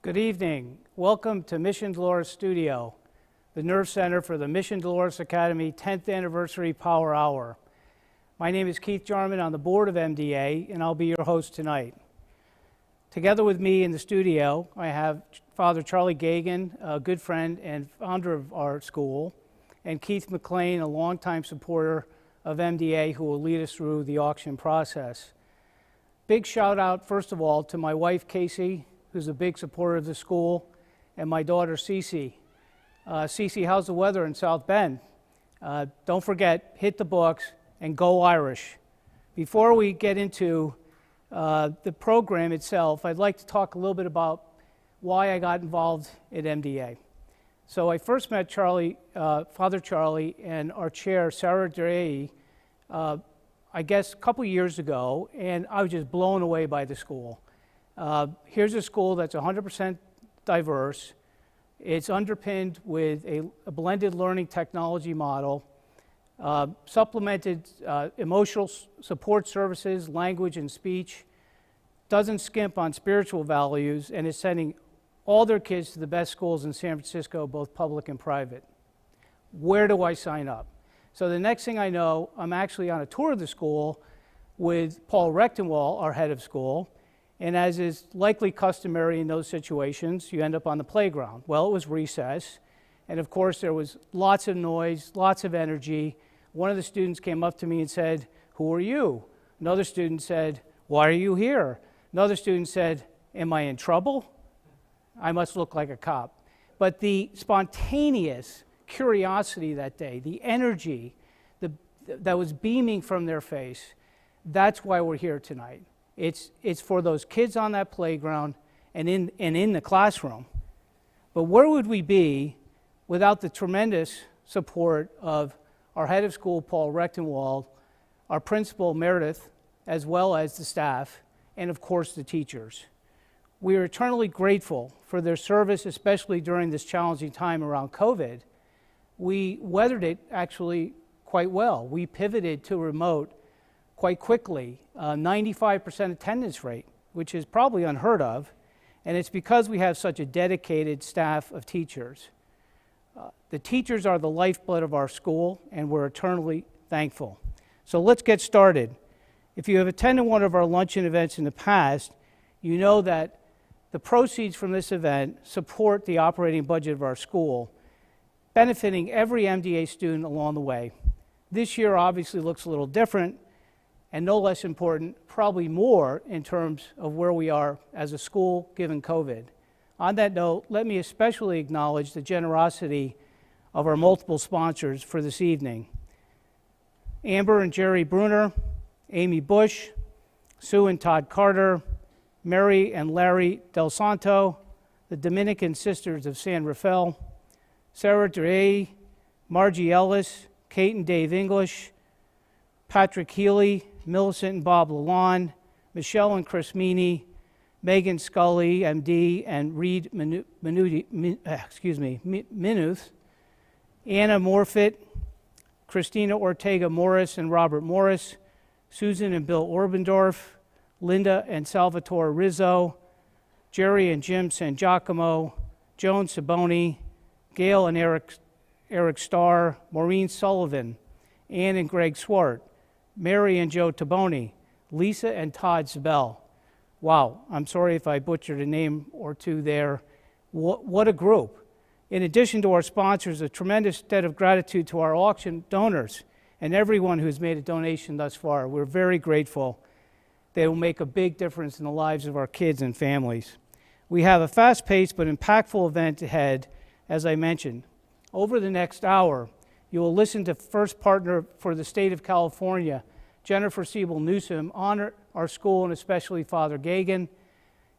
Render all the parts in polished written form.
Good evening. Welcome to Mission Dolores Studio, the Nerve Center for the Mission Dolores Academy 10th Anniversary Power Hour. My name is Keith Jarman on the board of MDA, and I'll be your host tonight. Together with me in the studio, I have Father Charlie Gagan, a good friend and founder of our school, and Keith McLean, a longtime supporter of MDA, who will lead us through the auction process. Big shout out, first of all, to my wife, Casey, who's a big supporter of the school, and my daughter, Cece. Cece, how's the weather in South Bend? Don't forget, hit the books and go Irish. Before we get into the program itself, I'd like to talk a little bit about why I got involved at MDA. So I first met Charlie, Father Charlie, and our chair, Sarah Drey, I guess a couple years ago, and I was just blown away by the school. Here's a school that's 100% diverse. It's underpinned with a blended learning technology model, supplemented emotional support services, language and speech, doesn't skimp on spiritual values, and is sending all their kids to the best schools in San Francisco, both public and private. Where do I sign up? So the next thing I know, I'm actually on a tour of the school with Paul Rechtenwald, our head of school. And as is likely customary in those situations, you end up on the playground. Well, it was recess, and of course there was lots of noise, lots of energy. One of the students came up to me and said, "Who are you?" Another student said, "Why are you here?" Another student said, "Am I in trouble? I must look like a cop." But the spontaneous curiosity that day, the energy that was beaming from their face, that's why we're here tonight. It's for those kids on that playground and in the classroom. But where would we be without the tremendous support of our head of school, Paul Rechtenwald, our principal, Meredith, as well as the staff, and of course the teachers. We are eternally grateful for their service, especially during this challenging time around COVID. We weathered it actually quite well. We pivoted to remote quite quickly, 95% attendance rate, which is probably unheard of, and it's because we have such a dedicated staff of teachers. The teachers are the lifeblood of our school, and we're eternally thankful. So let's get started. If you have attended one of our luncheon events in the past, you know that the proceeds from this event support the operating budget of our school, benefiting every MDA student along the way. This year obviously looks a little different, and no less important, probably more in terms of where we are as a school given COVID. On that note, let me especially acknowledge the generosity of our multiple sponsors for this evening. Amber and Jerry Bruner, Amy Bush, Sue and Todd Carter, Mary and Larry Del Santo, the Dominican Sisters of San Rafael, Sarah Drey, Margie Ellis, Kate and Dave English, Patrick Healy, Millicent and Bob Lalonde, Michelle and Chris Meany, Megan Scully, MD, and Reed Minuth, Anna Morfitt, Christina Ortega Morris and Robert Morris, Susan and Bill Orbendorf, Linda and Salvatore Rizzo, Jerry and Jim San Giacomo, Joan Saboni, Gail and Eric Starr, Maureen Sullivan, Ann and Greg Swart, Mary and Joe Taboni, Lisa and Todd Siebel. Wow, I'm sorry if I butchered a name or two there. What a group. In addition to our sponsors, a tremendous debt of gratitude to our auction donors and everyone who's made a donation thus far. We're very grateful. They will make a big difference in the lives of our kids and families. We have a fast-paced but impactful event ahead, as I mentioned. Over the next hour, you will listen to first partner for the state of California, Jennifer Siebel Newsom, honor our school and especially Father Gagan,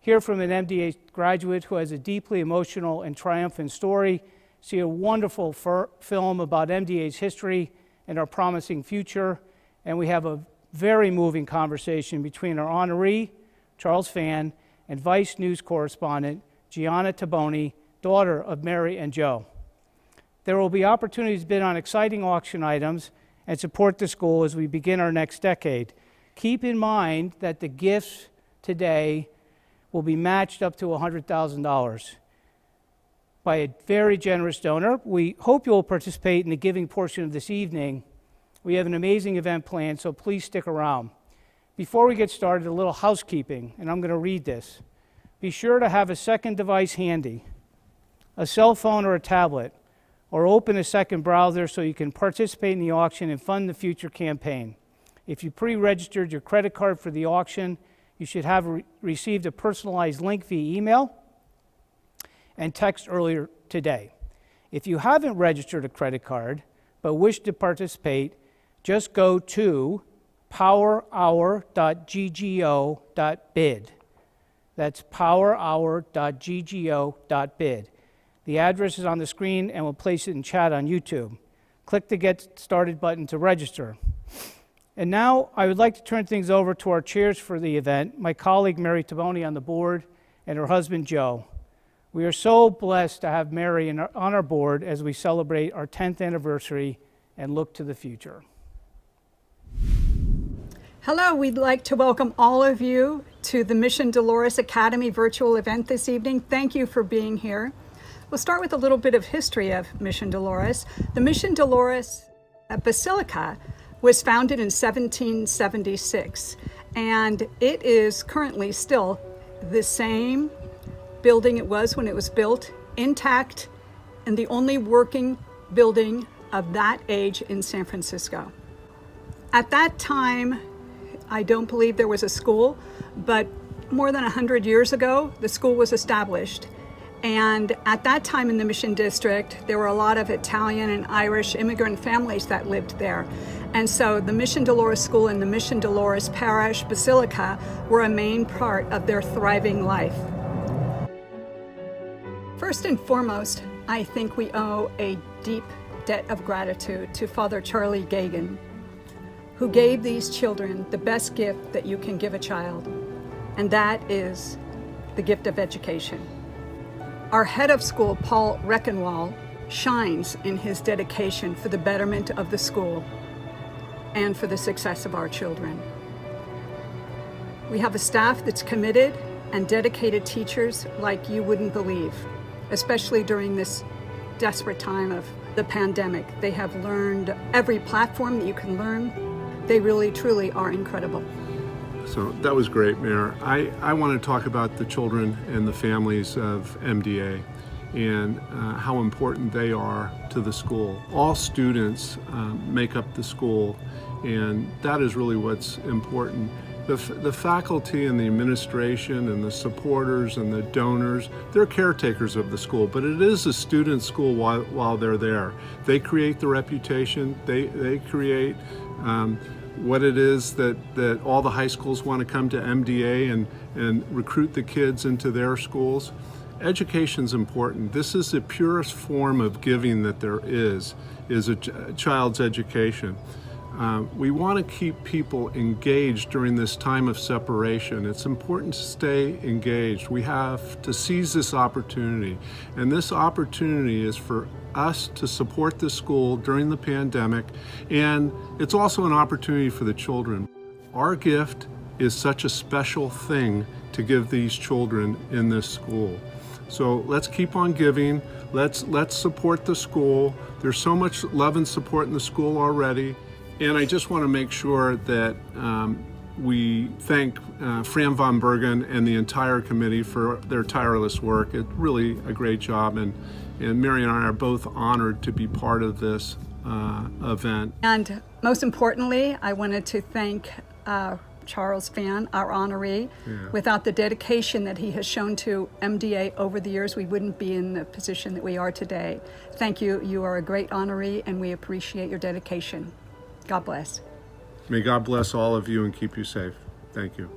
hear from an MDA graduate who has a deeply emotional and triumphant story, see a wonderful film about MDA's history and our promising future, and we have a very moving conversation between our honoree, Charles Fan, and Vice News correspondent, Gianna Taboni, daughter of Mary and Joe. There will be opportunities to bid on exciting auction items and support the school as we begin our next decade. Keep in mind that the gifts today will be matched up to $100,000 by a very generous donor. We hope you'll participate in the giving portion of this evening. We have an amazing event planned, so please stick around. Before we get started, a little housekeeping, and I'm going to read this. Be sure to have a second device handy, a cell phone or a tablet, or open a second browser so you can participate in the auction and fund the future campaign. If you pre-registered your credit card for the auction, you should have received a personalized link via email and text earlier today. If you haven't registered a credit card but wish to participate, just go to powerhour.ggo.bid. That's powerhour.ggo.bid. The address is on the screen and we'll place it in chat on YouTube. Click the Get Started button to register. And now I would like to turn things over to our chairs for the event, my colleague Mary Taboni on the board and her husband Joe. We are so blessed to have Mary on our board as we celebrate our 10th anniversary and look to the future. Hello, we'd like to welcome all of you to the Mission Dolores Academy virtual event this evening. Thank you for being here. We'll start with a little bit of history of Mission Dolores. The Mission Dolores Basilica was founded in 1776, and it is currently still the same building it was when it was built, intact, and the only working building of that age in San Francisco. At that time, I don't believe there was a school, but more than 100 years ago, the school was established. And at that time in the Mission District, there were a lot of Italian and Irish immigrant families that lived there. And so the Mission Dolores School and the Mission Dolores Parish Basilica were a main part of their thriving life. First and foremost, I think we owe a deep debt of gratitude to Father Charlie Gagan, who gave these children the best gift that you can give a child, and that is the gift of education. Our head of school, Paul Reckenwall, shines in his dedication for the betterment of the school and for the success of our children. We have a staff that's committed and dedicated teachers like you wouldn't believe, especially during this desperate time of the pandemic. They have learned every platform that you can learn. They really, truly are incredible. So that was great, Mayor. I want to talk about the children and the families of MDA and how important they are to the school. All students make up the school, and that is really what's important. The faculty and the administration and the supporters and the donors, they're caretakers of the school, but it is a student school while they're there. They create the reputation, they create what it is that all the high schools want to come to MDA and recruit the kids into their schools. Education's important. This is the purest form of giving that there is a child's education. We want to keep people engaged during this time of separation. It's important to stay engaged. We have to seize this opportunity, and this opportunity is for us to support the school during the pandemic, and it's also an opportunity for the children. Our gift is such a special thing to give these children in this school. So let's keep on giving. Let's support the school. There's so much love and support in the school already. And I just want to make sure that we thank Fran von Bergen and the entire committee for their tireless work. It's really a great job, and Mary and I are both honored to be part of this event. And most importantly, I wanted to thank Charles Fan, our honoree. Yeah. Without the dedication that he has shown to MDA over the years, we wouldn't be in the position that we are today. Thank you. You are a great honoree, and we appreciate your dedication. God bless. May God bless all of you and keep you safe. Thank you.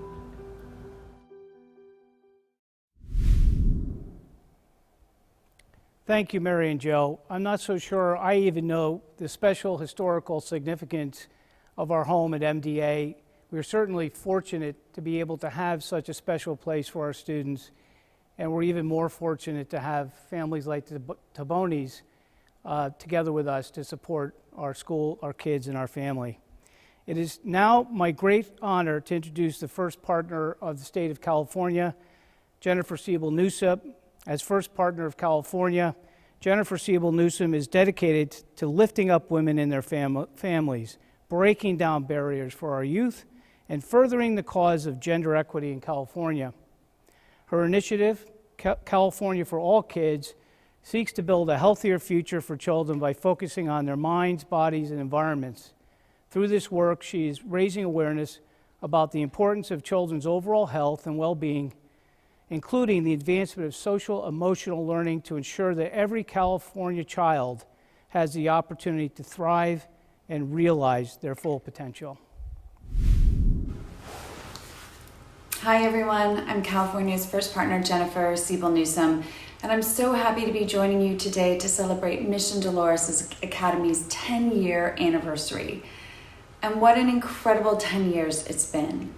Thank you, Mary and Joe. I'm not so sure I even know the special historical significance of our home at MDA. We're certainly fortunate to be able to have such a special place for our students, and we're even more fortunate to have families like the Tabonis together with us to support our school, our kids, and our family. It is now my great honor to introduce the first partner of the state of California, Jennifer Siebel Newsom. As first partner of California, Jennifer Siebel Newsom is dedicated to lifting up women in their families, breaking down barriers for our youth, and furthering the cause of gender equity in California. Her initiative, California for All Kids, seeks to build a healthier future for children by focusing on their minds, bodies, and environments. Through this work, she is raising awareness about the importance of children's overall health and well-being, including the advancement of social emotional learning to ensure that every California child has the opportunity to thrive and realize their full potential. Hi everyone, I'm California's first partner, Jennifer Siebel Newsom, and I'm so happy to be joining you today to celebrate Mission Dolores Academy's 10-year anniversary. And what an incredible 10 years it's been.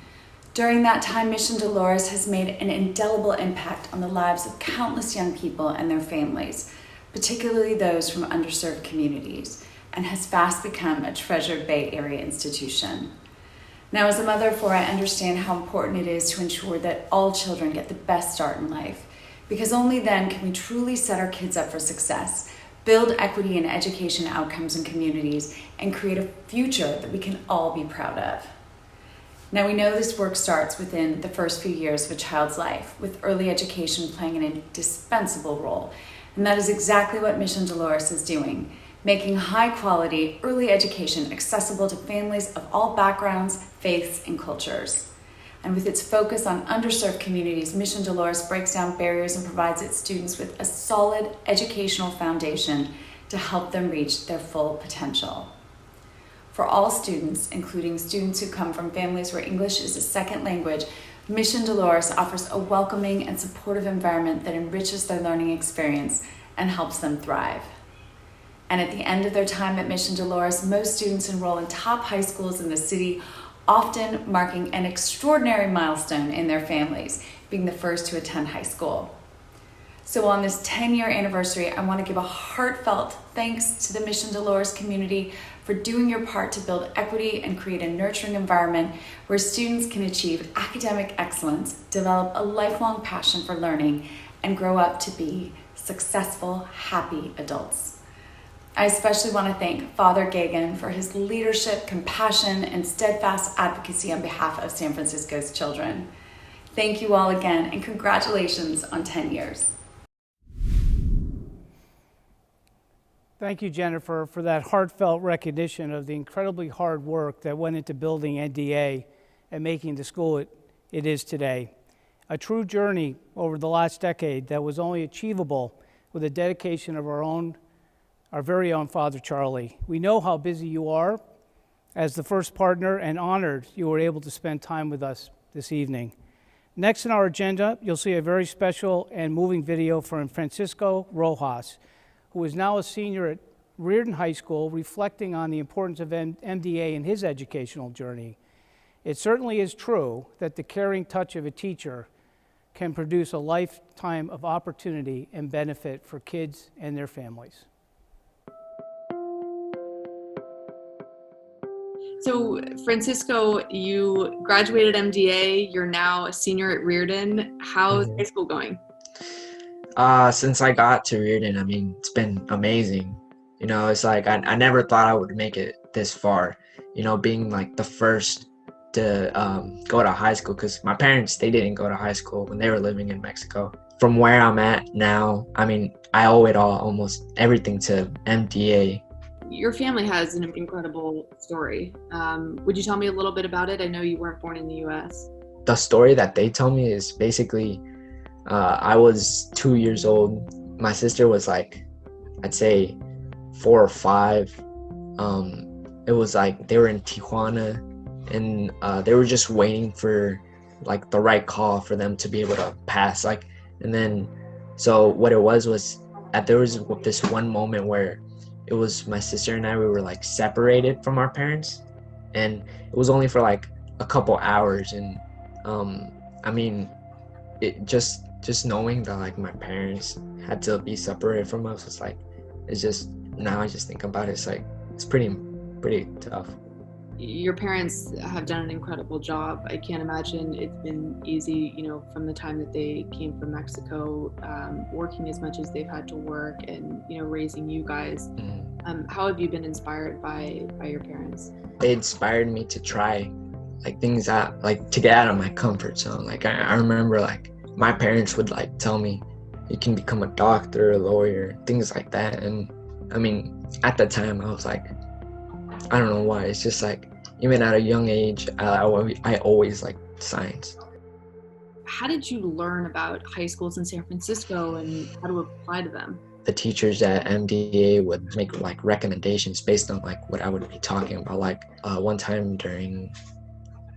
During that time, Mission Dolores has made an indelible impact on the lives of countless young people and their families, particularly those from underserved communities, and has fast become a treasured Bay Area institution. Now, as a mother of four, I understand how important it is to ensure that all children get the best start in life, because only then can we truly set our kids up for success, build equity in education outcomes in communities, and create a future that we can all be proud of. Now, we know this work starts within the first few years of a child's life, with early education playing an indispensable role. And that is exactly what Mission Dolores is doing, making high-quality early education accessible to families of all backgrounds, faiths, and cultures. And with its focus on underserved communities, Mission Dolores breaks down barriers and provides its students with a solid educational foundation to help them reach their full potential. For all students, including students who come from families where English is a second language, Mission Dolores offers a welcoming and supportive environment that enriches their learning experience and helps them thrive. And at the end of their time at Mission Dolores, most students enroll in top high schools in the city, often marking an extraordinary milestone in their families, being the first to attend high school. So on this 10-year anniversary, I want to give a heartfelt thanks to the Mission Dolores community for doing your part to build equity and create a nurturing environment where students can achieve academic excellence, develop a lifelong passion for learning, and grow up to be successful, happy adults. I especially want to thank Father Gagan for his leadership, compassion, and steadfast advocacy on behalf of San Francisco's children. Thank you all again, and congratulations on 10 years. Thank you, Jennifer, for that heartfelt recognition of the incredibly hard work that went into building NDA and making the school it is today. A true journey over the last decade that was only achievable with the dedication of our very own Father Charlie. We know how busy you are as the first partner and honored you were able to spend time with us this evening. Next on our agenda, you'll see a very special and moving video from Francisco Rojas, who is now a senior at Reardon High School, reflecting on the importance of MDA in his educational journey. It certainly is true that the caring touch of a teacher can produce a lifetime of opportunity and benefit for kids and their families. So Francisco, you graduated MDA, you're now a senior at Reardon. How's high school going? Since I got to Reardon, I mean, it's been amazing. You know, it's like I never thought I would make it this far, you know, being like the first to go to high school, because my parents, they didn't go to high school when they were living in Mexico. From where I'm at now, I mean, I owe it all, almost everything, to MDA. Your family has an incredible story. Would you tell me a little bit about it? I know you weren't born in the U.S. The story that they tell me is basically, I was 2 years old. My sister was like, I'd say 4 or 5. It was like they were in Tijuana, and they were just waiting for like the right call for them to be able to pass. And then, so what it was there was this one moment where it was my sister and I, we were like separated from our parents, and it was only for like a couple hours. And I mean, it just knowing that like my parents had to be separated from us was like, it's just, now I just think about it, it's like, it's pretty tough. Your parents have done an incredible job. I can't imagine it's been easy, from the time that they came from Mexico, working as much as they've had to work and, raising you guys. How have you been inspired by your parents? They inspired me to try like things that like to get out of my comfort zone. Like I remember like my parents would like tell me you can become a doctor, a lawyer, things like that. And I mean, at the time I was like, I don't know why. It's just like, even at a young age, I always liked science. How did you learn about high schools in San Francisco and how to apply to them? The teachers at MDA would make like recommendations based on like what I would be talking about. Like one time during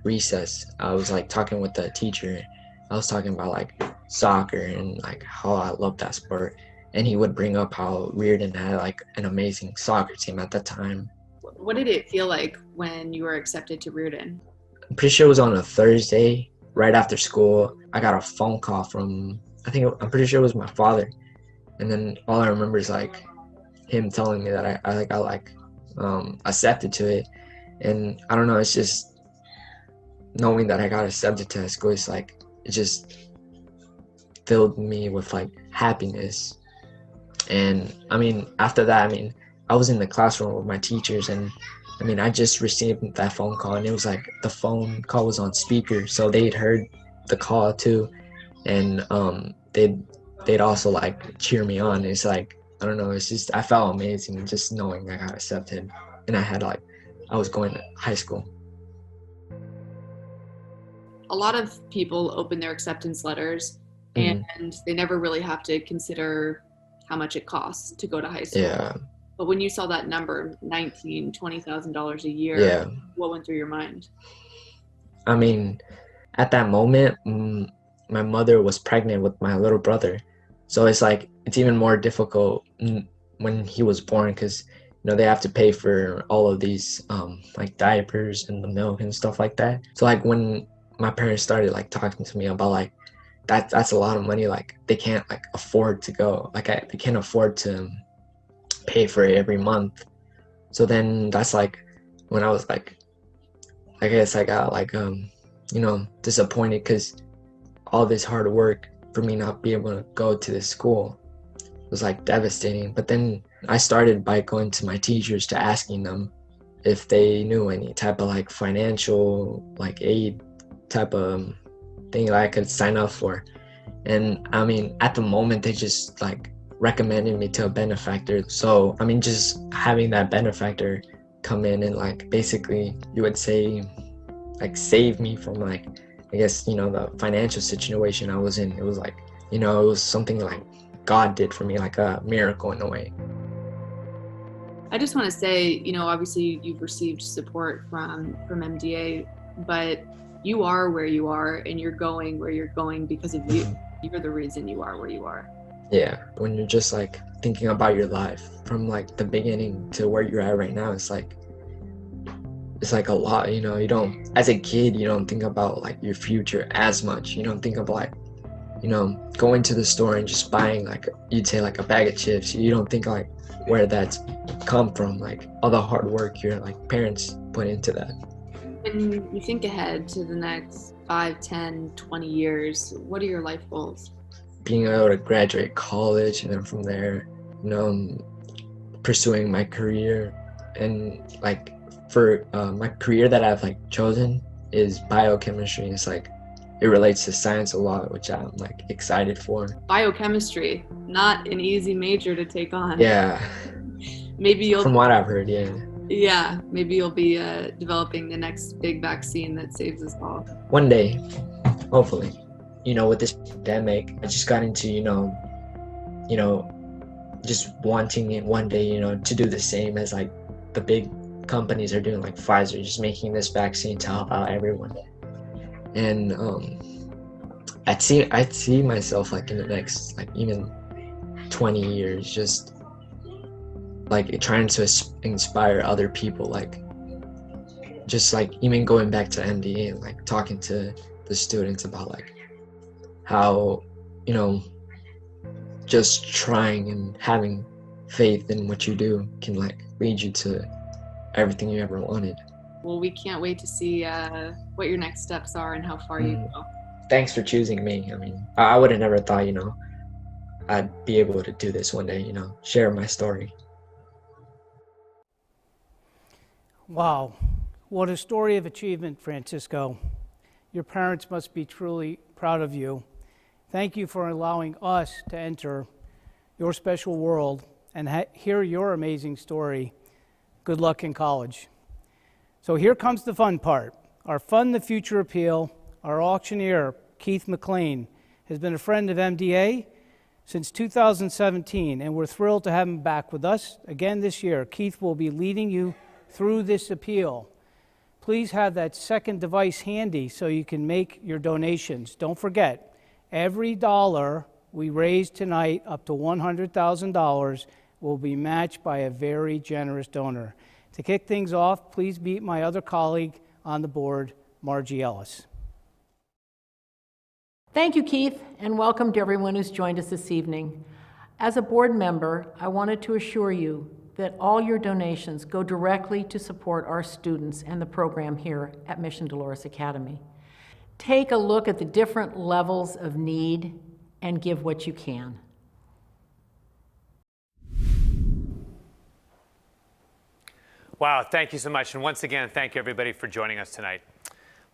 recess, I was like talking with the teacher. I was talking about like soccer and like how I love that sport. And he would bring up how Reardon had like an amazing soccer team at the time. What did it feel like when you were accepted to Reardon? I'm pretty sure it was on a Thursday, right after school. I got a phone call from, I'm pretty sure it was my father. And then all I remember is like him telling me that I got accepted to it. And I don't know, it's just knowing that I got accepted to that school, it's like, it just filled me with like happiness. And I mean, after that, I was in the classroom with my teachers, and I just received that phone call, and it was like the phone call was on speaker, so they'd heard the call too, and they'd also like cheer me on. It's like, I don't know, it's just, I felt amazing just knowing I got accepted, and I was going to high school. A lot of people open their acceptance letters and they never really have to consider how much it costs to go to high school. Yeah. But when you saw that number, $20,000 a year, what went through your mind? At that moment, my mother was pregnant with my little brother. So it's like, it's even more difficult when he was born because, they have to pay for all of these like diapers and the milk and stuff like that. So like when my parents started like talking to me about like, that's a lot of money. Like they can't like afford to go. Like they can't afford to pay for it every month. So then that's like when I was like, I guess I got like disappointed because all this hard work for me not be able to go to this school was like devastating. But then I started by going to my teachers to asking them if they knew any type of like financial like aid type of thing that I could sign up for. And at the moment they just like recommended me to a benefactor. So just having that benefactor come in and like basically you would say like save me from like, I guess, the financial situation I was in. It was like, it was something like God did for me, like a miracle in a way. I just want to say, obviously you've received support from MDA, but you are where you are and you're going where you're going because of you. You're the reason you are where you are. Yeah, when you're just like thinking about your life from like the beginning to where you're at right now, it's like a lot, you don't, as a kid, you don't think about like your future as much. You don't think about like, going to the store and just buying like, you'd say like a bag of chips. You don't think like where that's come from, like all the hard work your like parents put into that. When you think ahead to the next 5, 10, 20 years, what are your life goals? Being able to graduate college and then from there, pursuing my career. And like for my career that I've like chosen is biochemistry. It's like, it relates to science a lot, which I'm like excited for. Biochemistry, not an easy major to take on. Yeah. Maybe you'll, from what I've heard, yeah. Yeah, maybe you'll be developing the next big vaccine that saves us all. One day, hopefully. With this pandemic, I just got into, just wanting it one day, to do the same as like the big companies are doing, like Pfizer, just making this vaccine to help out everyone. And I'd see myself like in the next like even 20 years, just like trying to inspire other people, like just like even going back to MDA and like talking to the students about like how, just trying and having faith in what you do can like lead you to everything you ever wanted. Well, we can't wait to see what your next steps are and how far you go. Thanks for choosing me. I mean, I would have never thought, I'd be able to do this one day, share my story. Wow, what a story of achievement, Francisco. Your parents must be truly proud of you. Thank you for allowing us to enter your special world and hear your amazing story. Good luck in college. So here comes the fun part. Our Fund the Future appeal. Our auctioneer, Keith McLean, has been a friend of MDA since 2017, and we're thrilled to have him back with us again this year. Keith will be leading you through this appeal. Please have that second device handy so you can make your donations. Don't forget, every dollar we raise tonight, up to $100,000, will be matched by a very generous donor. To kick things off, please meet my other colleague on the board, Margie Ellis. Thank you, Keith, and welcome to everyone who's joined us this evening. As a board member, I wanted to assure you that all your donations go directly to support our students and the program here at Mission Dolores Academy. Take a look at the different levels of need and give what you can. Wow, thank you so much. And once again, thank you everybody for joining us tonight.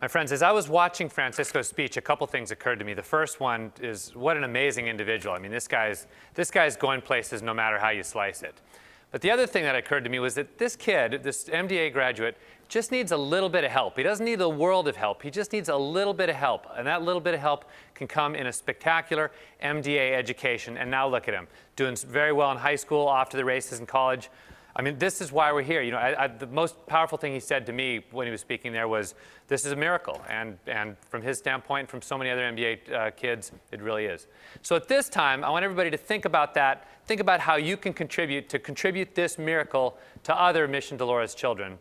My friends, as I was watching Francisco's speech, a couple things occurred to me. The first one is what an amazing individual. I mean, this guy's going places no matter how you slice it. But the other thing that occurred to me was that this kid, this MDA graduate, just needs a little bit of help. He doesn't need the world of help. He just needs a little bit of help. And that little bit of help can come in a spectacular MDA education. And now look at him, doing very well in high school, off to the races in college. I mean, this is why we're here. The most powerful thing he said to me when he was speaking there was, this is a miracle. And from his standpoint, from so many other MBA kids, it really is. So at this time, I want everybody to think about that. Think about how you can contribute this miracle to other Mission Dolores children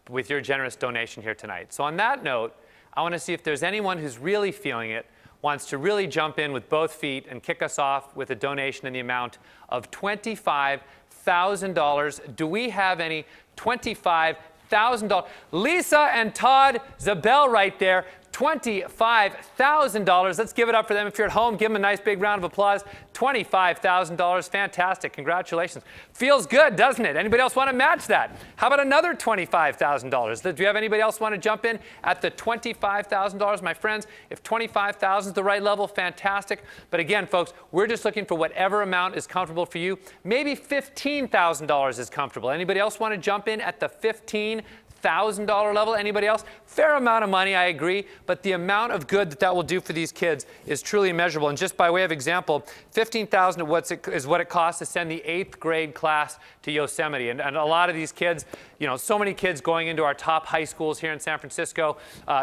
with your generous donation here tonight. So on that note, I want to see if there's anyone who's really feeling it, wants to really jump in with both feet and kick us off with a donation in the amount of $25,000. Do we have any $25,000? Lisa and Todd Siebel right there, $25,000. Let's give it up for them. If you're at home, give them a nice big round of applause. $25,000, fantastic, congratulations. Feels good, doesn't it? Anybody else want to match that? How about another $25,000? Do you have anybody else want to jump in at the $25,000? My friends, if $25,000 is the right level, fantastic. But again, folks, we're just looking for whatever amount is comfortable for you. Maybe $15,000 is comfortable. Anybody else want to jump in at the $15,000 level? Anybody else? Fair amount of money, I agree, but the amount of good that will do for these kids is truly immeasurable. And just by way of example, $15,000 is what it costs to send the 8th grade class to Yosemite. And a lot of these kids, so many kids going into our top high schools here in San Francisco,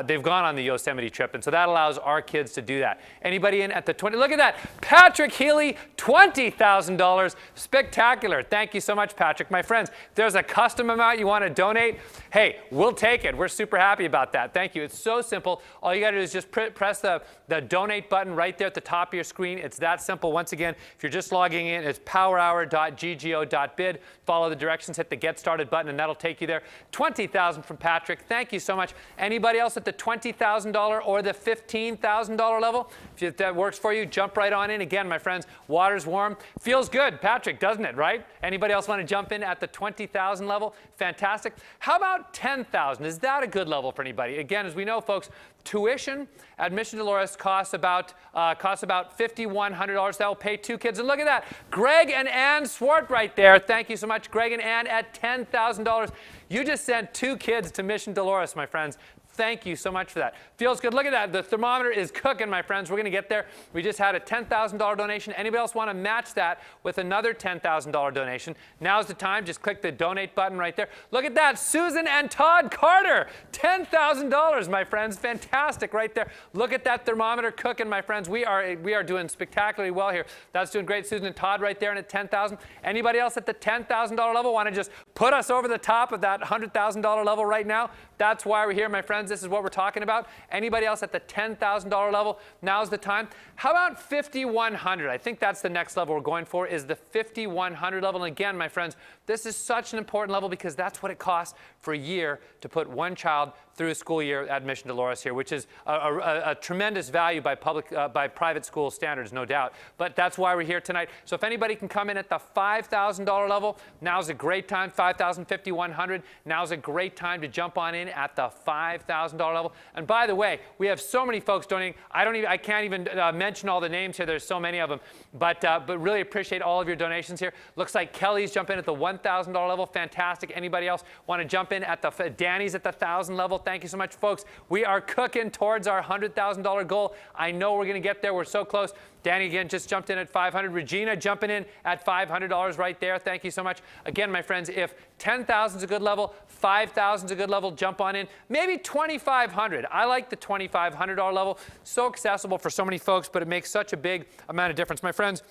they've gone on the Yosemite trip. And so that allows our kids to do that. Anybody in at the 20? Look at that. Patrick Healy, $20,000. Spectacular. Thank you so much, Patrick. My friends, if there's a custom amount you want to donate, hey, we'll take it. We're super happy about that. Thank you. It's so simple. All you got to do is just press the donate button right there at the top of your screen. It's that simple. Once again, if you're just logging in, it's powerhour.ggo.bid. Follow the directions, hit the Get Started button, and that'll take you there. $20,000 from Patrick. Thank you so much. Anybody else at the $20,000 or the $15,000 level? If that works for you, jump right on in. Again, my friends, water's warm. Feels good, Patrick, doesn't it, right? Anybody else want to jump in at the $20,000 level? Fantastic. How about $10,000? Is that a good level for anybody? Again, as we know, folks, tuition at Mission Dolores costs about $5,100. That will pay 2 kids. And look at that, Greg and Ann Swart right there. Thank you so much, Greg and Ann, at $10,000. You just sent 2 kids to Mission Dolores, my friends. Thank you so much for that. Feels good. Look at that. The thermometer is cooking, my friends. We're going to get there. We just had a $10,000 donation. Anybody else want to match that with another $10,000 donation? Now's the time. Just click the donate button right there. Look at that. Susan and Todd Carter, $10,000, my friends. Fantastic right there. Look at that thermometer cooking, my friends. We are doing spectacularly well here. That's doing great. Susan and Todd right there and at $10,000. Anybody else at the $10,000 level want to just put us over the top of that $100,000 level right now? That's why we're here, my friends. friends, this is what we're talking about. Anybody else at the $10,000 level, now's the time. How about $5,100? I think that's the next level we're going for, is the $5,100 level. And again, my friends, this is such an important level because that's what it costs for a year to put one child through a school year at Mission Dolores here, which is a tremendous value by private school standards, no doubt. But that's why we're here tonight. So if anybody can come in at the $5,000 level, now's a great time. $5,000, $5,100. Now's a great time to jump on in at the $5,000 level. And by the way, we have so many folks donating. I can't even mention all the names here. There's so many of them. But really appreciate all of your donations here. Looks like Kelly's jumping in at the $1,000 level. Fantastic. Anybody else want to jump in at the Danny's at the $1,000 level? Thank you so much, folks. We are cooking towards our $100,000 goal. I know we're going to get there. We're so close. Danny again just jumped in at $500. Regina jumping in at $500 right there. Thank you so much. Again, my friends, if $10,000 is a good level, $5,000 is a good level, jump on in. Maybe $2,500. I like the $2,500 level. So accessible for so many folks, but it makes such a big amount of difference. My friends,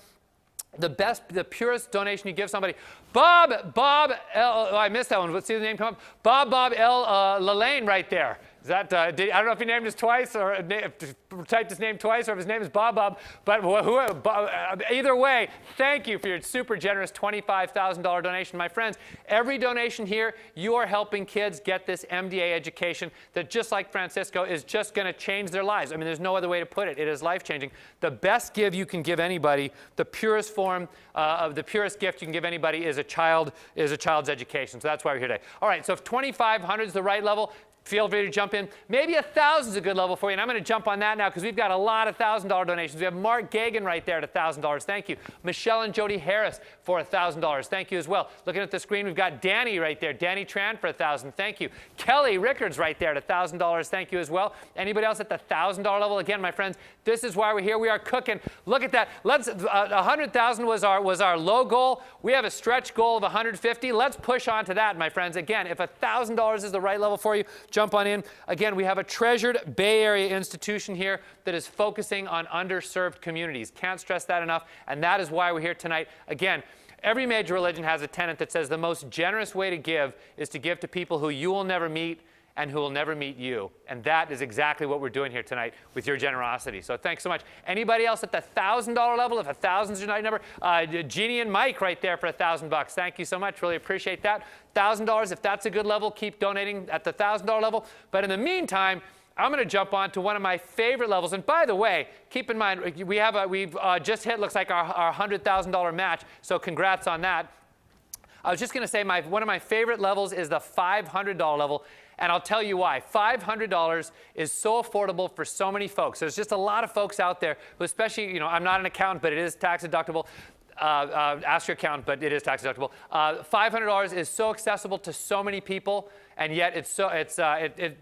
the purest donation you give somebody. Bob L. Oh, I missed that one. Let's see the name come up. Bob L. Lalane right there. Is that, I don't know if he named us twice or typed his name twice or if his name is Bob, but either way, thank you for your super generous $25,000 donation. My friends, every donation here, you are helping kids get this MDA education that, just like Francisco, is just going to change their lives. I mean, there's no other way to put it. It is life-changing. The best give you can give anybody, the purest form of the purest gift you can give anybody is a child's education. So that's why we're here today. All right, so if $2,500 is the right level, feel free to jump in. Maybe $1,000 is a good level for you, and I'm going to jump on that now because we've got a lot of $1,000 donations. We have Mark Gagan right there at $1,000. Thank you. Michelle and Jody Harris for $1,000. Thank you as well. Looking at the screen, we've got Danny right there. Danny Tran for $1,000. Thank you. Kelly Rickards right there at $1,000. Thank you as well. Anybody else at the $1,000 level? Again, my friends, this is why we're here. We are cooking. Look at that. Let's 100,000 was our low goal. We have a stretch goal of 150. Let's push on to that, my friends. Again, if $1,000 is the right level for you, jump on in. Again, we have a treasured Bay Area institution here that is focusing on underserved communities. Can't stress that enough, and that is why we're here tonight. Again, every major religion has a tenet that says the most generous way to give is to give to people who you will never meet and who will never meet you. And that is exactly what we're doing here tonight with your generosity. So thanks so much. Anybody else at the $1,000 level? If $1,000 is your night number, Jeannie and Mike right there for $1,000. Thank you so much. Really appreciate that. $1,000, if that's a good level, keep donating at the $1,000 level. But in the meantime, I'm going to jump on to one of my favorite levels. And by the way, keep in mind, we've just hit, looks like our $100,000 match. So congrats on that. I was just going to say one of my favorite levels is the $500 level. And I'll tell you why. $500 is so affordable for so many folks. There's just a lot of folks out there who, especially, I'm not an accountant, but it is tax deductible. Ask your accountant, but it is tax deductible. $500 is so accessible to so many people, and yet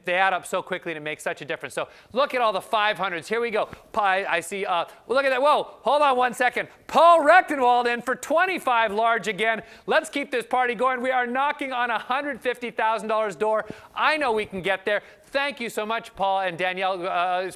they add up so quickly and it makes such a difference. So look at all the 500s. Here we go. I see, well, look at that. Whoa, hold on one second. Paul Rechtenwald in for 25 large again. Let's keep this party going. We are knocking on $150,000 door. I know we can get there. Thank you so much, Paul and Danielle.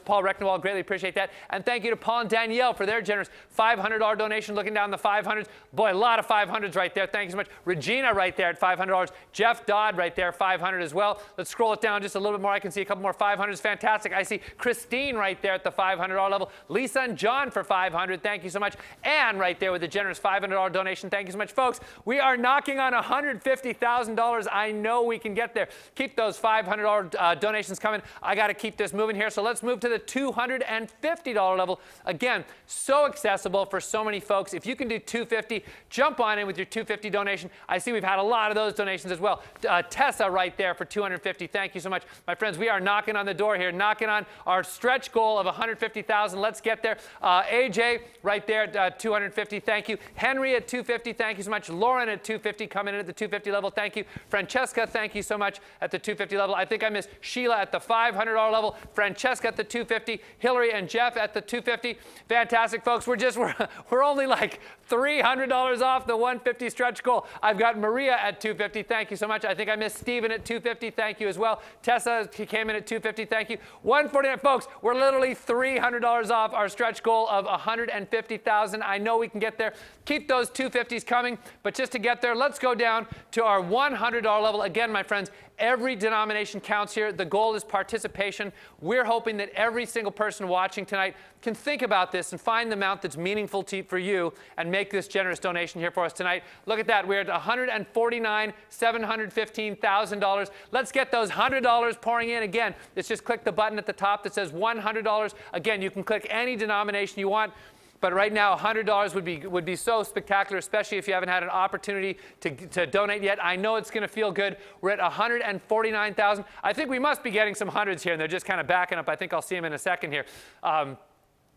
Paul Rechtenwald, greatly appreciate that. And thank you to Paul and Danielle for their generous $500 donation, looking down the 500s. Boy, a lot of 500s right there. Thank you so much. Regina right there at $500. Jeff Dodd right there, 500 as well. Let's scroll it down just a little bit more. I can see a couple more 500s. Fantastic. I see Christine right there at the $500 level. Lisa and John for 500. Thank you so much. Ann right there with a generous $500 donation. Thank you so much, folks. We are knocking on $150,000. I know we can get there. Keep those $500 donations coming. I got to keep this moving here. So let's move to the $250 level. Again, so accessible for so many folks. If you can do $250, jump on in with your $250 donation. I see we've had a lot of those donations as well. Tessa right there for $250. Thank you so much. My friends, we are knocking on the door here, knocking on our stretch goal of $150,000. Let's get there. AJ right there at $250. Thank you. Henry at $250. Thank you so much. Lauren at $250, coming in at the $250 level. Thank you. Francesca, thank you so much at the $250 level. I think I missed Sheila at the $500 level. Francesca at the $250. Hillary and Jeff at the $250. Fantastic, folks. We're only like $300 off the $150 stretch goal. I've got Maria at $250. Thank you so much. I think I missed Stephen at $250. Thank you as well. Tessa came in at $250. Thank you. $149, folks. We're literally $300 off our stretch goal of $150,000. I know we can get there. Keep those $250s coming. But just to get there, let's go down to our $100 level. Again, my friends, Every denomination counts here. The goal is participation. We're hoping that every single person watching tonight can think about this and find the amount that's meaningful for you and make this generous donation here for us tonight. Look at that. We're at $149,715,000. Let's get those $100 pouring in. Again, let's just click the button at the top that says $100. Again, you can click any denomination you want. But right now, $100 would be so spectacular, especially if you haven't had an opportunity to donate yet. I know it's going to feel good. We're at $149,000. I think we must be getting some hundreds here, and they're just kind of backing up. I think I'll see them in a second here.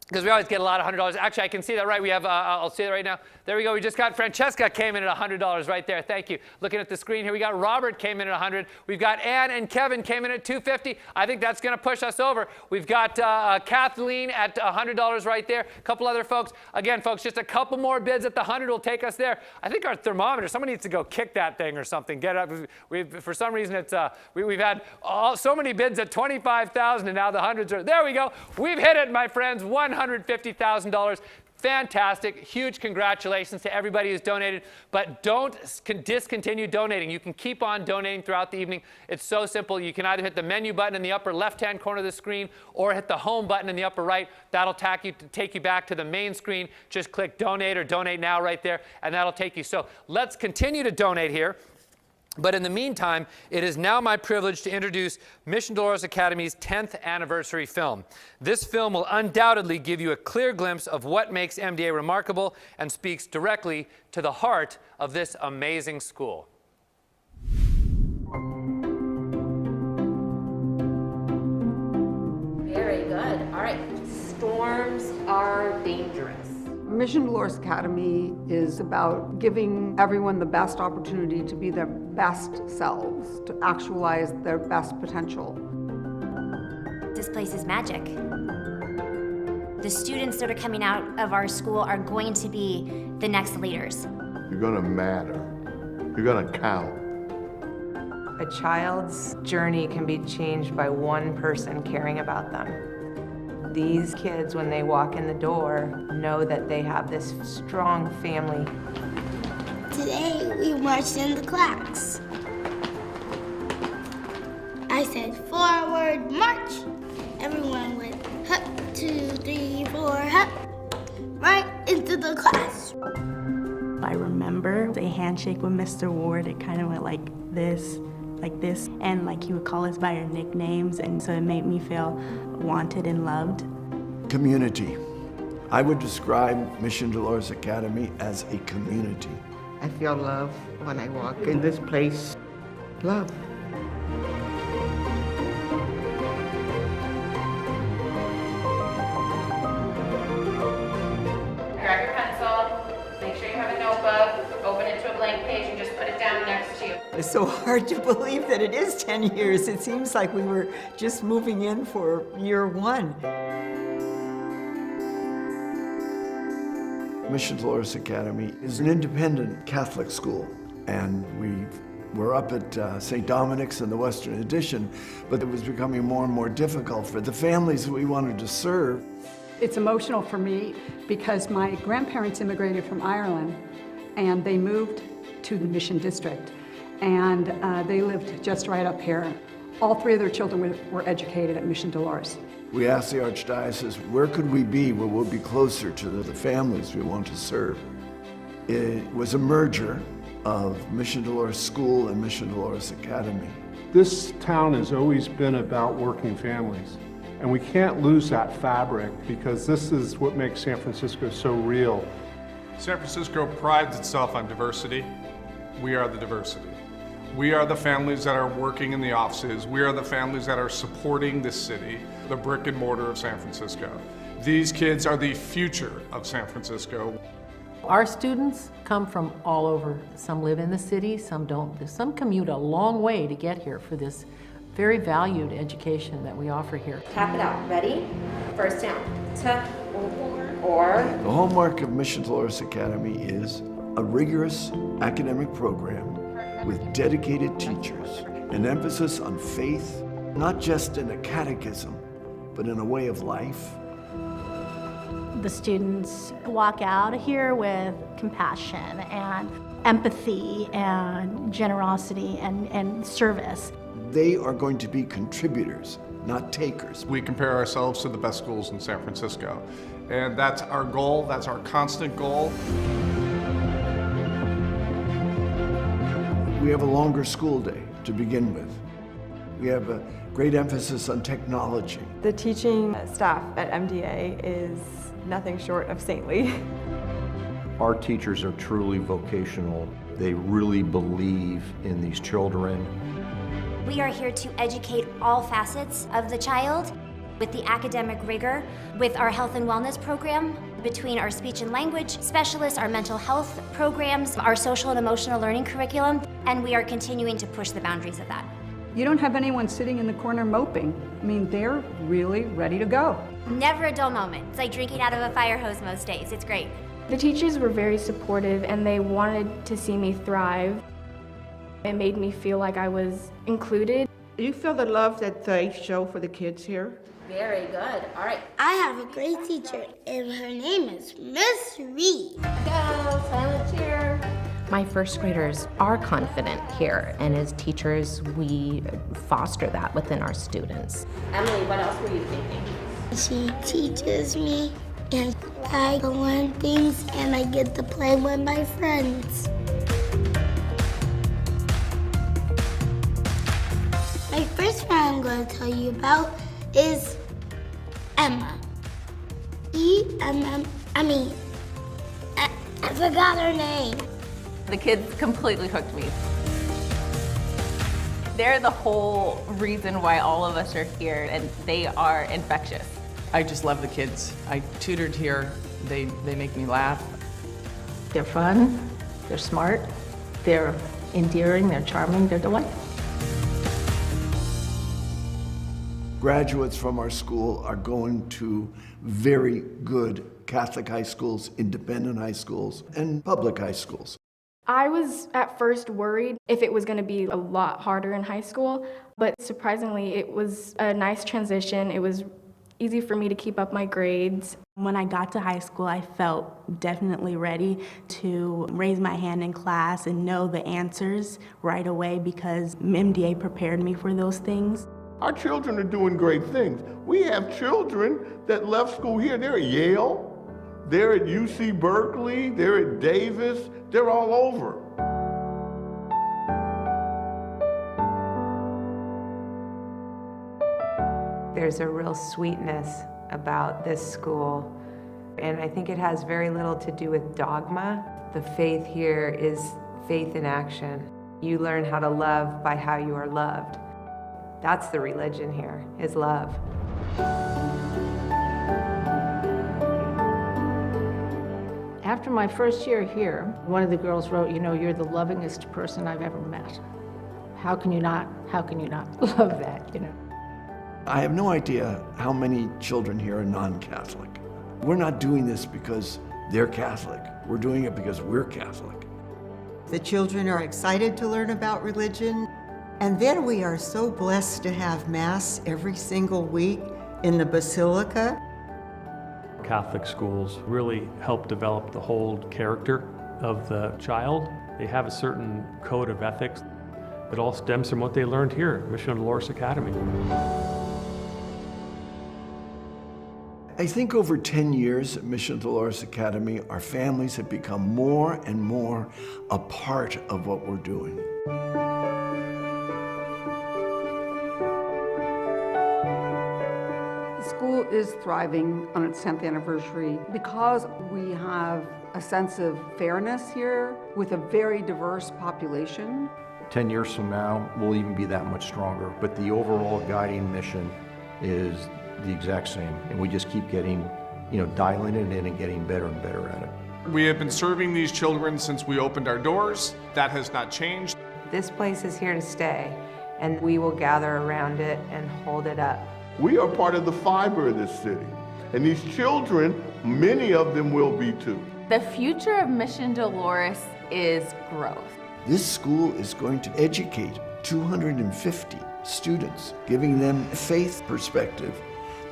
Because we always get a lot of $100. Actually, I can see that right. We have, I'll see it right now. There we go. We just got Francesca came in at $100 right there. Thank you. Looking at the screen here, we got Robert came in at $100. We've got Ann and Kevin came in at $250. I think that's going to push us over. We've got Kathleen at $100 right there. A couple other folks. Again, folks, just a couple more bids at the 100 will take us there. I think our thermometer, someone needs to go kick that thing or something. Get up. For some reason, it's we've had so many bids at $25,000, and now the hundreds are. There we go. We've hit it, my friends. $150,000. Fantastic. Huge congratulations to everybody who's donated. But don't discontinue donating. You can keep on donating throughout the evening. It's so simple. You can either hit the menu button in the upper left-hand corner of the screen or hit the home button in the upper right. That'll take you back to the main screen. Just click donate or donate now right there, and that'll take you. So let's continue to donate here. But in the meantime, it is now my privilege to introduce Mission Dolores Academy's 10th anniversary film. This film will undoubtedly give you a clear glimpse of what makes MDA remarkable and speaks directly to the heart of this amazing school. Very good. All right. Storms are dangerous. Mission Dolores Academy is about giving everyone the best opportunity to be their best selves, to actualize their best potential. This place is magic. The students that are coming out of our school are going to be the next leaders. You're gonna matter. You're gonna count. A child's journey can be changed by one person caring about them. These kids, when they walk in the door, know that they have this strong family. Today, we marched in the class. I said, forward march. Everyone went, hup, 2, 3, 4, hup, right into the class. I remember the handshake with Mr. Ward. It kind of went like this, and like he would call us by our nicknames, and so it made me feel wanted and loved. Community. I would describe Mission Dolores Academy as a community. I feel love when I walk in this place. Love. Grab your pencil, make sure you have a notebook, open it to a blank page, and just put it down next to you. It's so hard to believe that it is 10 years. It seems like we were just moving in for year one. Mission Dolores Academy is an independent Catholic school, and we're up at St. Dominic's in the Western Addition, but it was becoming more and more difficult for the families that we wanted to serve. It's emotional for me because my grandparents immigrated from Ireland, and they moved to the Mission District, and they lived just right up here. All 3 of their children were educated at Mission Dolores. We asked the Archdiocese, where could we be where we'll be closer to the families we want to serve? It was a merger of Mission Dolores School and Mission Dolores Academy. This town has always been about working families, and we can't lose that fabric because this is what makes San Francisco so real. San Francisco prides itself on diversity. We are the diversity. We are the families that are working in the offices. We are the families that are supporting this city, the brick and mortar of San Francisco. These kids are the future of San Francisco. Our students come from all over. Some live in the city, some don't. Some commute a long way to get here for this very valued education that we offer here. Tap it out. Ready? First down. Ta, or. The hallmark of Mission Dolores Academy is a rigorous academic program with dedicated teachers, an emphasis on faith, not just in a catechism, but in a way of life. The students walk out of here with compassion and empathy and generosity and service. They are going to be contributors, not takers. We compare ourselves to the best schools in San Francisco, and that's our goal, that's our constant goal. We have a longer school day to begin with. We have a great emphasis on technology. The teaching staff at MDA is nothing short of saintly. Our teachers are truly vocational. They really believe in these children. We are here to educate all facets of the child with the academic rigor, with our health and wellness program, between our speech and language specialists, our mental health programs, our social and emotional learning curriculum, and we are continuing to push the boundaries of that. You don't have anyone sitting in the corner moping. I mean, they're really ready to go. Never a dull moment. It's like drinking out of a fire hose most days. It's great. The teachers were very supportive and they wanted to see me thrive. It made me feel like I was included. Do you feel the love that they show for the kids here? Very good. All right. I have a great teacher, and her name is Miss Reed. Go, silent cheer. My first graders are confident here, and as teachers, we foster that within our students. Emily, what else were you thinking? She teaches me, and I learn things, and I get to play with my friends. My first friend I'm going to tell you about is Emma. I forgot her name. The kids completely hooked me. They're the whole reason why all of us are here, and they are infectious. I just love the kids. I tutored here. They make me laugh. They're fun, they're smart, they're endearing, they're charming, they're delightful. Graduates from our school are going to very good Catholic high schools, independent high schools, and public high schools. I was at first worried if it was going to be a lot harder in high school, but surprisingly it was a nice transition. It was easy for me to keep up my grades. When I got to high school, I felt definitely ready to raise my hand in class and know the answers right away because MDA prepared me for those things. Our children are doing great things. We have children that left school here. They're at Yale, they're at UC Berkeley, they're at Davis, they're all over. There's a real sweetness about this school, and I think it has very little to do with dogma. The faith here is faith in action. You learn how to love by how you are loved. That's the religion here, is love. After my first year here, one of the girls wrote, you know, you're the lovingest person I've ever met. How can you not love that, you know? I have no idea how many children here are non-Catholic. We're not doing this because they're Catholic. We're doing it because we're Catholic. The children are excited to learn about religion. And then we are so blessed to have Mass every single week in the Basilica. Catholic schools really help develop the whole character of the child. They have a certain code of ethics. It all stems from what they learned here at Mission of Dolores Academy. I think over 10 years at Mission Dolores Academy, our families have become more and more a part of what we're doing. The school is thriving on its 10th anniversary because we have a sense of fairness here with a very diverse population. 10 years from now, we'll even be that much stronger, but the overall guiding mission is the exact same, and we just keep getting, dialing it in and getting better and better at it. We have been serving these children since we opened our doors. That has not changed. This place is here to stay, and we will gather around it and hold it up. We are part of the fiber of this city, and these children, many of them will be too. The future of Mission Dolores is growth. This school is going to educate 250 students, giving them a faith perspective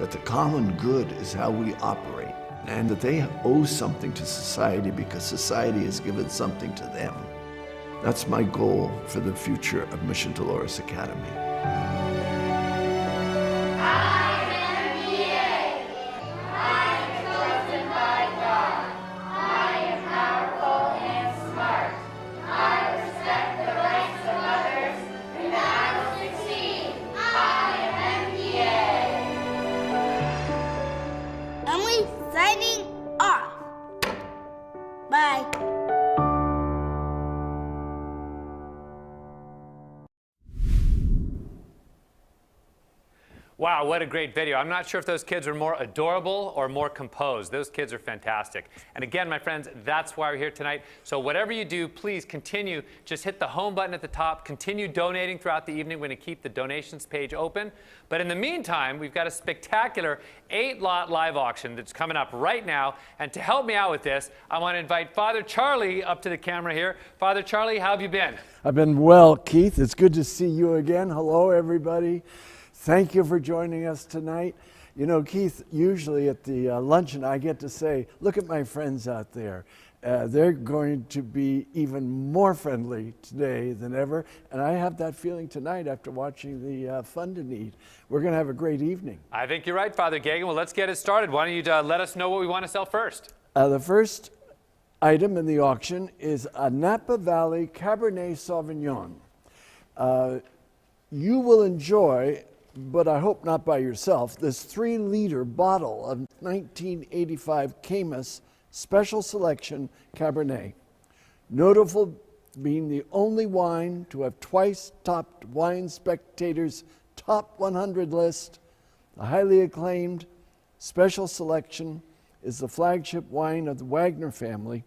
that the common good is how we operate, and that they owe something to society because society has given something to them. That's my goal for the future of Mission Dolores Academy. Signing off. Bye. Wow, what a great video. I'm not sure if those kids are more adorable or more composed. Those kids are fantastic. And again, my friends, that's why we're here tonight. So whatever you do, please continue. Just hit the home button at the top. Continue donating throughout the evening. We're going to keep the donations page open. But in the meantime, we've got a spectacular 8-lot live auction that's coming up right now. And to help me out with this, I want to invite Father Charlie up to the camera here. Father Charlie, how have you been? I've been well, Keith. It's good to see you again. Hello, everybody. Thank you for joining us tonight. You know, Keith, usually at the luncheon, I get to say, look at my friends out there. They're going to be even more friendly today than ever. And I have that feeling tonight after watching the Fund and Eat. We're going to have a great evening. I think you're right, Father Gagan. Well, let's get it started. Why don't you let us know what we want to sell first? The first item in the auction is a Napa Valley Cabernet Sauvignon. You will enjoy, but I hope not by yourself, this 3-liter bottle of 1985 Caymus Special Selection Cabernet. Notable being the only wine to have twice topped Wine Spectator's Top 100 list. The highly acclaimed Special Selection is the flagship wine of the Wagner family,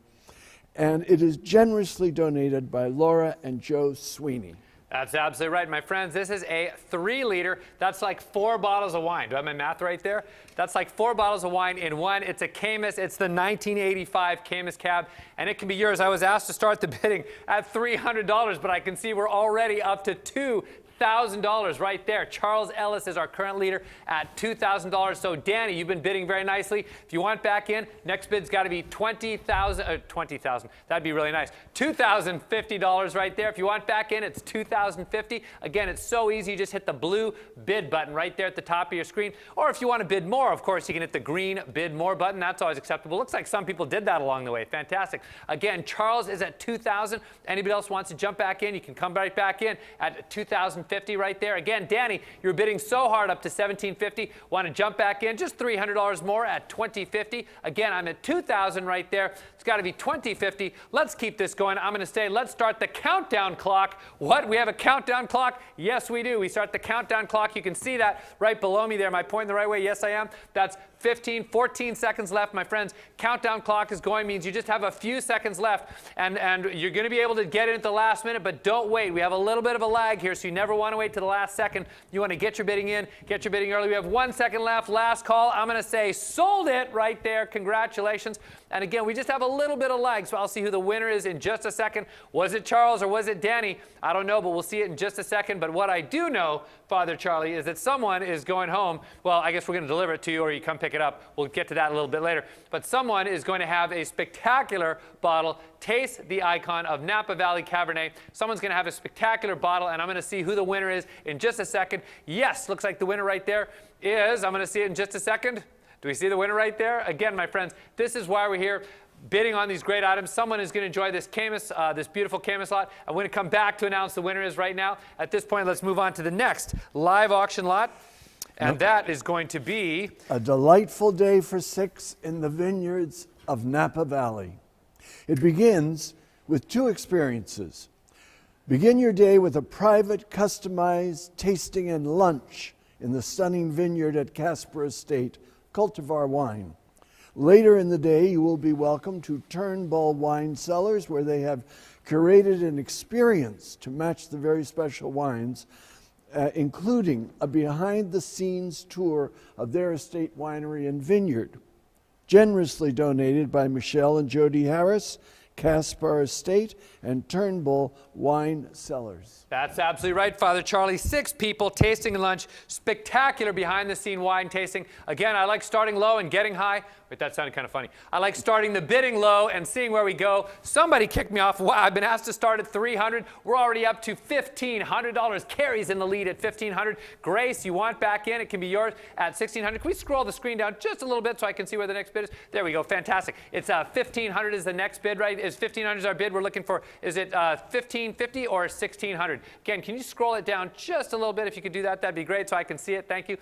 and it is generously donated by Laura and Joe Sweeney. That's absolutely right, my friends. This is a 3-liter. That's like 4 bottles of wine. Do I have my math right there? That's like 4 bottles of wine in one. It's a Caymus. It's the 1985 Caymus Cab, and it can be yours. I was asked to start the bidding at $300, but I can see we're already up to $2,000 right there. Charles Ellis is our current leader at $2,000. So Danny, you've been bidding very nicely. If you want back in, next bid's got to be $20,000. That'd be really nice. $2,050 right there. If you want back in, it's $2,050. Again, it's so easy. You just hit the blue bid button right there at the top of your screen. Or if you want to bid more, of course, you can hit the green bid more button. That's always acceptable. Looks like some people did that along the way. Fantastic. Again, Charles is at $2,000. Anybody else wants to jump back in, you can come right back in at $2,050 right there. Again, Danny, you're bidding so hard up to $1,750. Want to jump back in? Just $300 more at $2,050. Again, I'm at $2,000 right there. It's got to be $2,050. Let's keep this going. I'm going to say, let's start the countdown clock. What? We have a countdown clock? Yes, we do. We start the countdown clock. You can see that right below me there. Am I pointing the right way? Yes, I am. That's 14 seconds left, my friends. Countdown clock is going, means you just have a few seconds left, and you're going to be able to get in at the last minute, but don't wait. We have a little bit of a lag here, so you never want to wait to the last second. You want to get your bidding in, get your bidding early. We have 1 second left. Last call. I'm going to say sold it right there. Congratulations. And again, we just have a little bit of lag, so I'll see who the winner is in just a second. Was it Charles or was it Danny? I don't know, but we'll see it in just a second. But what I do know, Father Charlie, is that someone is going home. Well, I guess we're going to deliver it to you, or you come pick it up. We'll get to that a little bit later. But someone is going to have a spectacular bottle. Taste the icon of Napa Valley Cabernet. Someone's going to have a spectacular bottle, and I'm going to see who the winner is in just a second. Yes, looks like the winner right there is, I'm going to see it in just a second. Do we see the winner right there? Again, my friends, this is why we're here bidding on these great items. Someone is going to enjoy this Caymus, this beautiful Caymus lot. I'm going to come back to announce the winner is right now. At this point, let's move on to the next live auction lot. And that is going to be a delightful day for 6 in the vineyards of Napa Valley. It begins with 2 experiences. Begin your day with a private, customized tasting and lunch in the stunning vineyard at Casper Estate, Cultivar Wine. Later in the day, you will be welcome to Turnbull Wine Cellars, where they have curated an experience to match the very special wines, including a behind-the-scenes tour of their estate winery and vineyard. Generously donated by Michelle and Jody Harris, Caspar Estate, and Turnbull wine cellars. That's absolutely right, Father Charlie. 6 people tasting lunch. Spectacular behind-the-scene wine tasting. Again, I like starting low and getting high. Wait, that sounded kind of funny. I like starting the bidding low and seeing where we go. Somebody kicked me off. Wow, I've been asked to start at $300. We're already up to $1,500. Carrie's in the lead at $1,500. Grace, you want back in? It can be yours at $1,600. Can we scroll the screen down just a little bit so I can see where the next bid is? There we go. Fantastic. It's $1,500 is the next bid, right? Is $1,500 is our bid? We're looking for, is it $1,550 or $1,600? Again, can you scroll it down just a little bit? If you could do that, that'd be great so I can see it. Thank you.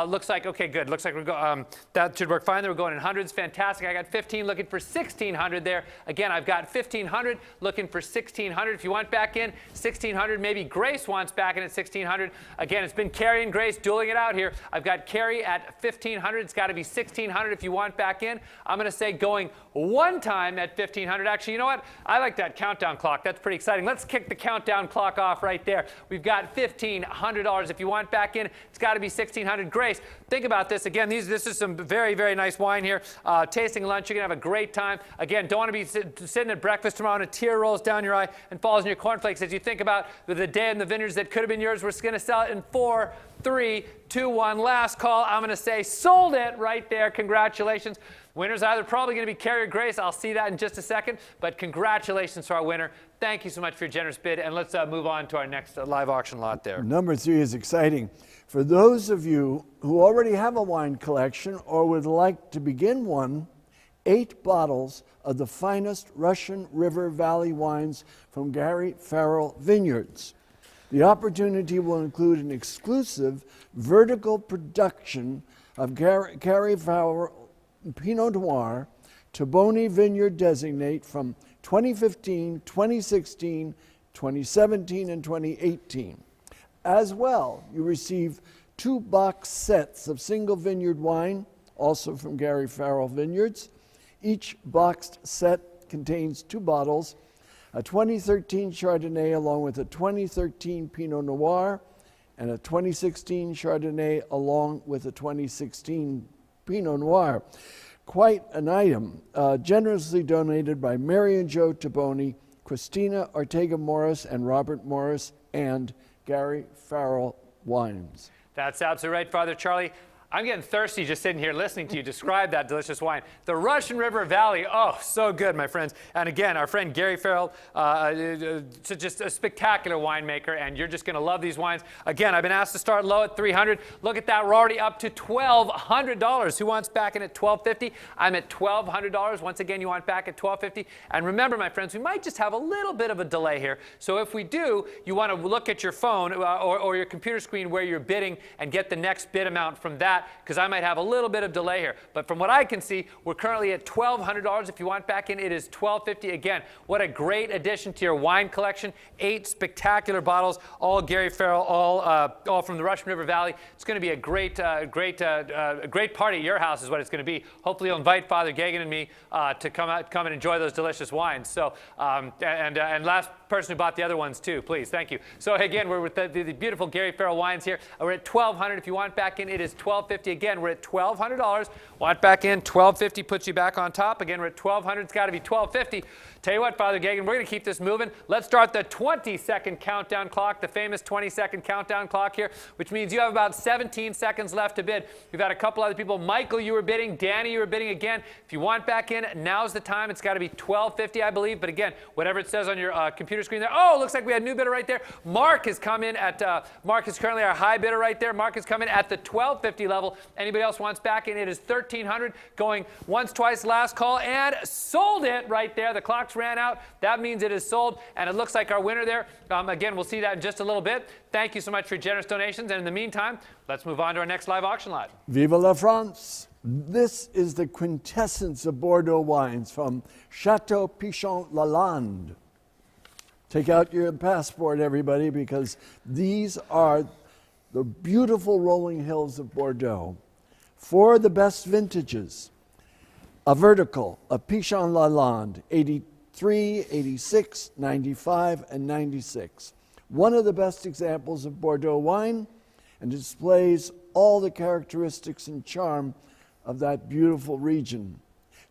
Looks like, okay, good. Looks like we're going, that should work fine. We're going in hundreds. Fantastic. I got 15 looking for 1,600 there. Again, I've got 1,500 looking for 1,600. If you want back in 1,600, maybe Grace wants back in at 1,600. Again, it's been Carrie and Grace dueling it out here. I've got Carrie at 1,500. It's got to be 1,600 if you want back in. I'm going to say going one time at 1,500. Actually, you know what? I like that countdown clock. That's pretty exciting. Let's kick the countdown clock off right there. We've got $1,500. If you want back in, it's got to be 1,600. Grace, think about this. Again, this is some very, very nice wine here. Tasting lunch, you're going to have a great time. Again, don't want to be sitting at breakfast tomorrow and a tear rolls down your eye and falls in your cornflakes as you think about the day in the vineyards that could have been yours. We're going to sell it in 4, 3, 2, 1. Last call. I'm going to say sold it right there. Congratulations. Winner's either probably going to be Carrie or Grace. I'll see that in just a second. But congratulations to our winner. Thank you so much for your generous bid. And let's move on to our next live auction lot there. Number 3 is exciting. For those of you who already have a wine collection or would like to begin one, 8 bottles of the finest Russian River Valley wines from Gary Farrell Vineyards. The opportunity will include an exclusive vertical production of Gary Farrell Pinot Noir, Taboni Vineyard Designate from 2015, 2016, 2017, and 2018. As well, you receive 2 box sets of single vineyard wine, also from Gary Farrell Vineyards. Each boxed set contains 2 bottles, a 2013 Chardonnay along with a 2013 Pinot Noir, and a 2016 Chardonnay along with a 2016 Pinot Noir. Quite an item, generously donated by Mary and Joe Taboni, Christina Ortega Morris, and Robert Morris, and Gary Farrell Wines. That's absolutely right, Father Charlie. I'm getting thirsty just sitting here listening to you describe that delicious wine. The Russian River Valley, oh, so good, my friends. And again, our friend Gary Farrell, just a spectacular winemaker, and you're just going to love these wines. Again, I've been asked to start low at $300. Look at that, we're already up to $1,200. Who wants back in at $1,250? I'm at $1,200. Once again, you want back at $1,250. And remember, my friends, we might just have a little bit of a delay here. So if we do, you want to look at your phone or your computer screen where you're bidding and get the next bid amount from that, because I might have a little bit of delay here. But from what I can see, we're currently at $1,200. If you want back in, it is $1,250. Again, what a great addition to your wine collection. 8 spectacular bottles, all Gary Farrell, all from the Russian River Valley. It's going to be a great party at your house is what it's going to be. Hopefully you'll invite Father Gagan and me to come and enjoy those delicious wines. So, and last person who bought the other ones too, please, thank you. So again, we're with the beautiful Gary Farrell wines here. We're at $1,200. If you want back in, it is $1,250. Again, we're at $1,200. Want back in, $1,250 puts you back on top. Again, we're at $1,200. It's got to be $1,250. Tell you what, Father Gagan, we're going to keep this moving. Let's start the 20-second countdown clock, the famous 20-second countdown clock here, which means you have about 17 seconds left to bid. We've had a couple other people. Michael, you were bidding. Danny, you were bidding again. If you want back in, now's the time. It's got to be $1,250, I believe. But again, whatever it says on your computer screen there. Oh, looks like we had a new bidder right there. Mark has come in at, Mark is currently our high bidder right there. Mark has come in at the $1,250 level. Anybody else wants back in, it is $1,300. Going once, twice, last call, and sold it right there. The clock's ran out. That means it is sold, and it looks like our winner there. Again, we'll see that in just a little bit. Thank you so much for your generous donations, and in the meantime, let's move on to our next live auction lot. Vive la France! This is the quintessence of Bordeaux wines from Chateau Pichon Lalande. Take out your passport, everybody, because these are the beautiful rolling hills of Bordeaux. 4 of the best vintages. A vertical of Pichon Lalande, 83, 86, 95, and 96. One of the best examples of Bordeaux wine, and displays all the characteristics and charm of that beautiful region.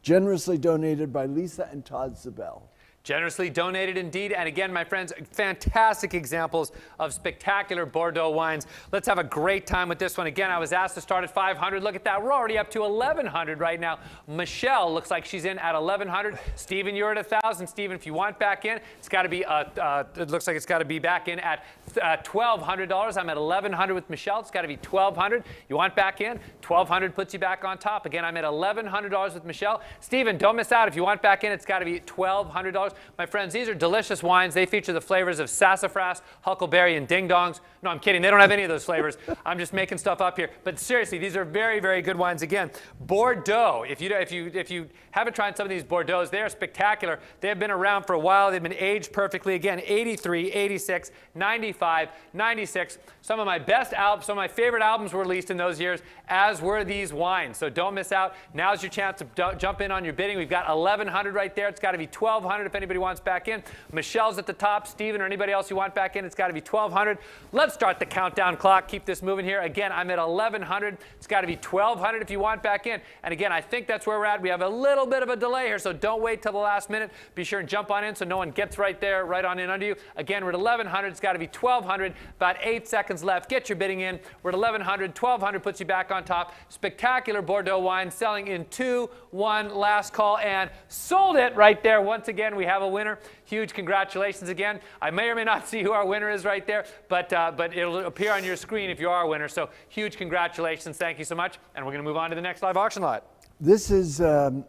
Generously donated by Lisa and Todd Siebel. Generously donated indeed. And again, my friends, fantastic examples of spectacular Bordeaux wines. Let's have a great time with this one. Again, I was asked to start at 500. Look at that. We're already up to 1,100 right now. Michelle looks like she's in at 1,100. Stephen, you're at 1,000. Stephen, if you want back in, it's got to be, it looks like it's got to be back in at $1,200. I'm at 1,100 with Michelle. It's got to be 1,200. You want back in? 1,200 puts you back on top. Again, I'm at $1,100 with Michelle. Stephen, don't miss out. If you want back in, it's got to be $1,200. My friends, these are delicious wines. They feature the flavors of sassafras, huckleberry, and ding dongs. No, I'm kidding. They don't have any of those flavors. I'm just making stuff up here. But seriously, these are very, very good wines. Again, Bordeaux. If you haven't tried some of these Bordeaux, they are spectacular. They have been around for a while. They've been aged perfectly. Again, 83, 86, 95, 96. Some of my best albums, some of my favorite albums were released in those years, as were these wines. So don't miss out. Now's your chance to jump in on your bidding. We've got 1,100 right there. It's got to be 1,200 if anybody wants back in. Michelle's at the top. Stephen or anybody else you want back in, it's got to be 1,200. Let's start the countdown clock. Keep this moving here. Again, I'm at 1,100. It's got to be 1,200 if you want back in. And again, I think that's where we're at. We have a little bit of a delay here, so don't wait till the last minute. Be sure and jump on in so no one gets right there, right on in under you. Again, we're at 1,100. It's got to be 1,200. About 8 seconds left. Get your bidding in. We're at 1,100. 1,200 puts you back on top. Spectacular Bordeaux wine selling in 2, 1, last call, and sold it right there. Once again, we have a winner. Huge congratulations again. I may or may not see who our winner is right there, but it'll appear on your screen if you are a winner. So huge congratulations. Thank you so much. And we're going to move on to the next live auction lot. This is an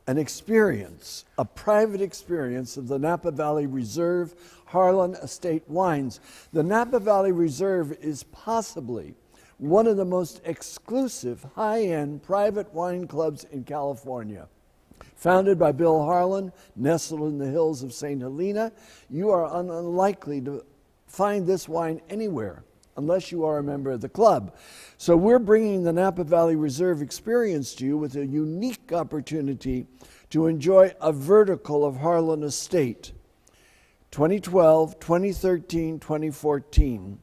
experience, a private experience of the Napa Valley Reserve Harlan Estate Wines. The Napa Valley Reserve is possibly one of the most exclusive, high-end private wine clubs in California. Founded by Bill Harlan, nestled in the hills of St. Helena, you are unlikely to find this wine anywhere unless you are a member of the club. So we're bringing the Napa Valley Reserve experience to you with a unique opportunity to enjoy a vertical of Harlan Estate, 2012, 2013, 2014.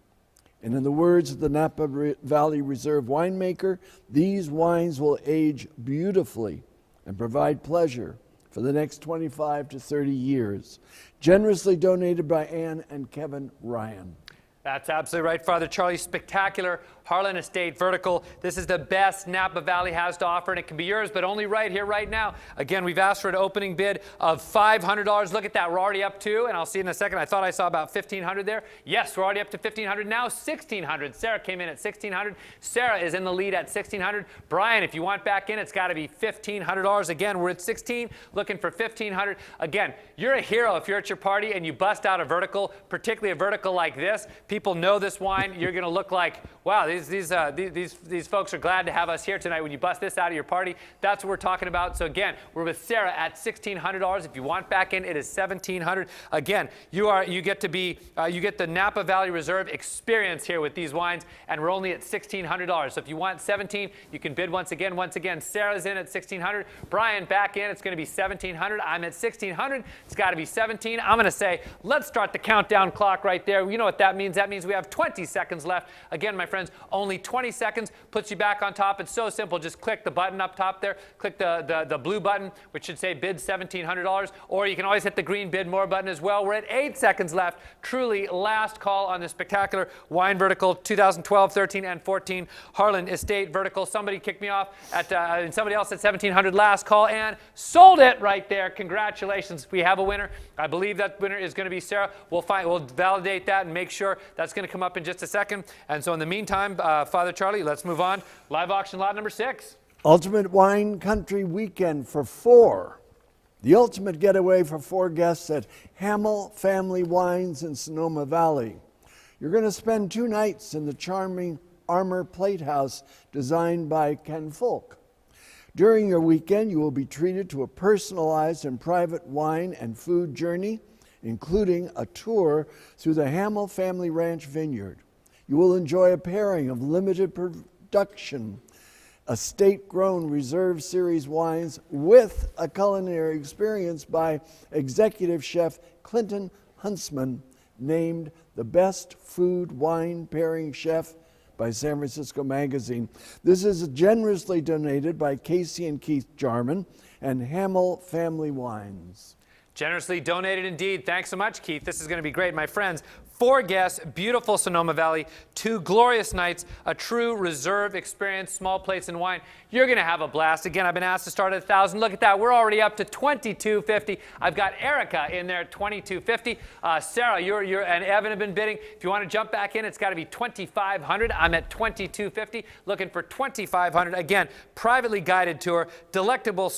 And in the words of the Napa Valley Reserve winemaker, these wines will age beautifully and provide pleasure for the next 25 to 30 years. Generously donated by Ann and Kevin Ryan. That's absolutely right, Father Charlie. Spectacular Harlan Estate vertical. This is the best Napa Valley has to offer, and it can be yours, but only right here, right now. Again, we've asked for an opening bid of $500. Look at that. We're already up to, and I'll see in a second, I thought I saw about $1,500 there. Yes, we're already up to $1,500. Now $1,600. Sarah came in at $1,600. Sarah is in the lead at $1,600. Brian, if you want back in, it's got to be $1,500. Again, we're at $1,600, looking for $1,500. Again, you're a hero if you're at your party and you bust out a vertical, particularly a vertical like this. People know this wine. You're going to look like, wow, these folks are glad to have us here tonight. When you bust this out of your party, that's what we're talking about. So again, we're with Sarah at $1,600. If you want back in, it is $1,700. Again, you get the Napa Valley Reserve experience here with these wines, and we're only at $1,600. So if you want $1,700, you can bid once again. Once again, Sarah's in at $1,600. Brian back in. It's going to be $1,700. I'm at $1,600. It's got to be $1,700. I'm going to say, let's start the countdown clock right there. You know what that means? That means we have 20 seconds left. Again, my friends, only 20 seconds puts you back on top. It's so simple. Just click the button up top there. Click the blue button, which should say bid $1,700. Or you can always hit the green bid more button as well. We're at 8 seconds left. Truly last call on this spectacular wine vertical 2012, 13, and 14 Harlan Estate vertical. Somebody kicked me off and somebody else at $1,700. Last call and sold it right there. Congratulations. We have a winner. I believe that winner is going to be Sarah. We'll validate that and make sure that's going to come up in just a second. And so in the meantime, Father Charlie, let's move on. Live auction lot number 6. Ultimate Wine Country Weekend for 4. The ultimate getaway for 4 guests at Hamill Family Wines in Sonoma Valley. You're going to spend 2 nights in the charming Armor Plate House designed by Ken Folk. During your weekend, you will be treated to a personalized and private wine and food journey, including a tour through the Hamill Family Ranch Vineyard. You will enjoy a pairing of limited production, estate-grown Reserve Series wines with a culinary experience by executive chef Clinton Huntsman, named the best food wine pairing chef by San Francisco Magazine. This is generously donated by Casey and Keith Jarman and Hamill Family Wines. Generously donated indeed. Thanks so much, Keith. This is going to be great. My friends, 4 guests, beautiful Sonoma Valley, 2 glorious nights, a true reserve experience, small plates and wine. You're going to have a blast. Again, I've been asked to start at $1,000. Look at that. We're already up to $2,250. I've got Erica in there at $2,250. Sarah, you're and Evan have been bidding. If you want to jump back in, it's got to be $2,500. I'm at $2,250. Looking for $2,500. Again, privately guided tour, delectable,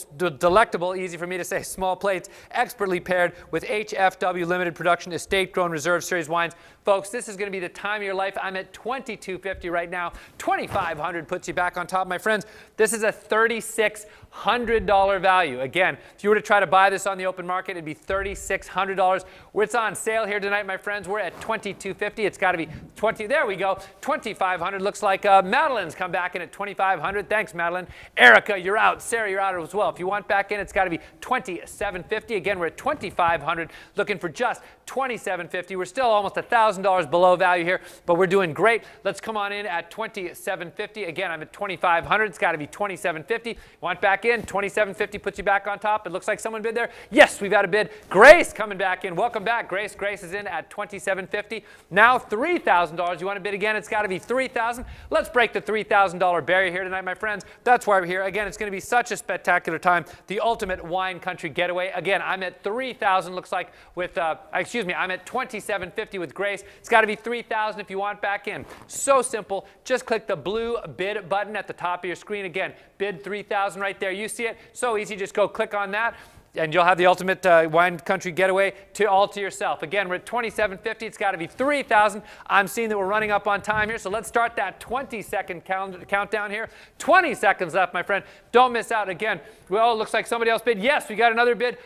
easy for me to say, small plates, expertly paired with HFW limited production, estate-grown reserve series wines. Folks, this is going to be the time of your life. I'm at $2,250 right now. $2,500 puts you back on top, my friends. This is a $3,600 value. Again, if you were to try to buy this on the open market, it'd be $3,600. It's on sale here tonight, my friends. We're at $2,250. It's got to be $20. There we go. $2,500. Looks like Madeline's come back in at $2,500. Thanks, Madeline. Erica, you're out. Sarah, you're out as well. If you want back in, it's got to be $2,750. Again, we're at $2,500. Looking for just $2,750. We're still almost $1,000 below value here, but we're doing great. Let's come on in at $2,750. Again, I'm at $2,500. It's got to be $2,750. Want back in? $2,750 puts you back on top. It looks like someone bid there. Yes, we've got a bid. Grace coming back in. Welcome back, Grace. Grace is in at $2,750. Now $3,000. You want to bid again? It's got to be $3,000. Let's break the $3,000 barrier here tonight, my friends. That's why we're here. Again, it's going to be such a spectacular time. The ultimate wine country getaway. Again, I'm at $3,000. Looks like with I'm at $2,750 with Grace. It's got to be $3,000 if you want back in. So simple. Just click the blue bid button at the top of your screen. Again, bid $3,000 right there. You see it? So easy. Just go click on that, and you'll have the ultimate wine country getaway all to yourself. Again, we're at $2,750. It's got to be $3,000. I'm seeing that we're running up on time here, so let's start that 20-second countdown here. 20 seconds left, my friend. Don't miss out. Again, well, it looks like somebody else bid. Yes, we got another bid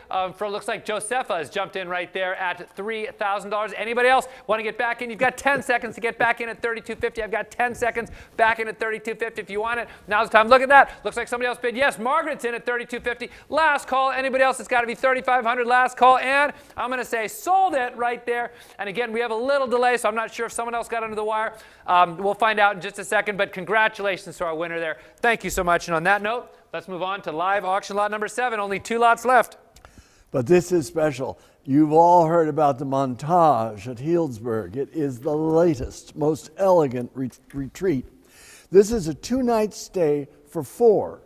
looks like Josepha has jumped in right there at $3,000. Anybody else want to get back in? You've got 10 seconds to get back in at $3,250. I've got 10 seconds back in at $3,250 if you want it. Now's the time. Look at that. Looks like somebody else bid. Yes, Margaret's in at $3,250. Last call. Anybody else? It's got to be $3,500. Last call, and I'm going to say sold it right there. And again, we have a little delay, so I'm not sure if someone else got under the wire. We'll find out in just a second, but congratulations to our winner there. Thank you so much. And on that note, let's move on to live auction lot number 7. Only 2 lots left. But this is special. You've all heard about the Montage at Healdsburg. It is the latest, most elegant retreat. This is a 2-night stay for 4.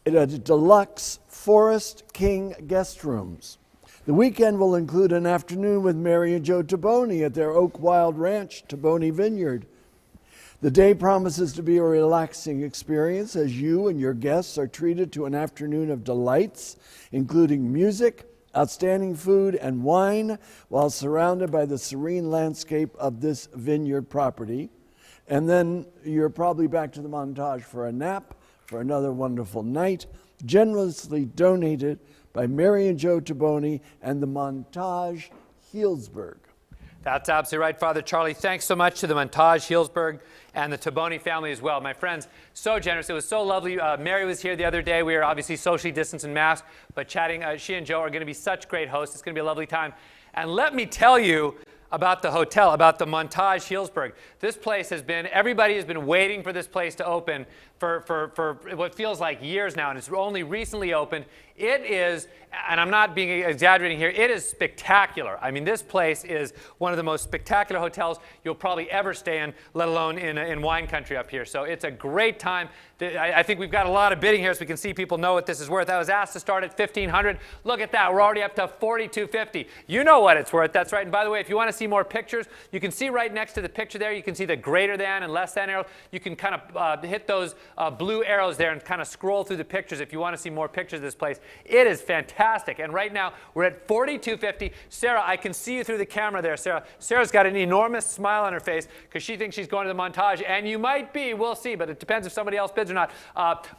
It has deluxe Forest King guest rooms. The weekend will include an afternoon with Mary and Joe Taboni at their Oak Wild Ranch, Taboni Vineyard. The day promises to be a relaxing experience as you and your guests are treated to an afternoon of delights, including music, outstanding food, and wine, while surrounded by the serene landscape of this vineyard property. And then you're probably back to the Montage for a nap, for another wonderful night, generously donated by Mary and Joe Taboni and the Montage Healdsburg. That's absolutely right, Father Charlie. Thanks so much to the Montage Healdsburg and the Taboni family as well. My friends, so generous. It was so lovely. Mary was here the other day. We were obviously socially distanced and masked, but chatting. She and Joe are going to be such great hosts. It's going to be a lovely time. And let me tell you about the hotel, about the Montage Healdsburg. This place has been, everybody has been waiting for this place to open for what feels like years now, and it's only recently opened. It is, and I'm not being exaggerating here, it is spectacular. I mean, this place is one of the most spectacular hotels you'll probably ever stay in, let alone in wine country up here. So it's a great time. I think we've got a lot of bidding here so we can see people know what this is worth. I was asked to start at $1,500. Look at that. We're already up to $4,250. You know what it's worth. That's right. And by the way, if you want to see more pictures, you can see right next to the picture there, you can see the greater than and less than arrow. You can kind of hit those blue arrows there and kind of scroll through the pictures if you want to see more pictures of this place. It is fantastic. And right now, we're at $4,250. Sarah, I can see you through the camera there, Sarah. Sarah's got an enormous smile on her face because she thinks she's going to the Montage, and you might be. We'll see, but it depends if somebody else bids or not.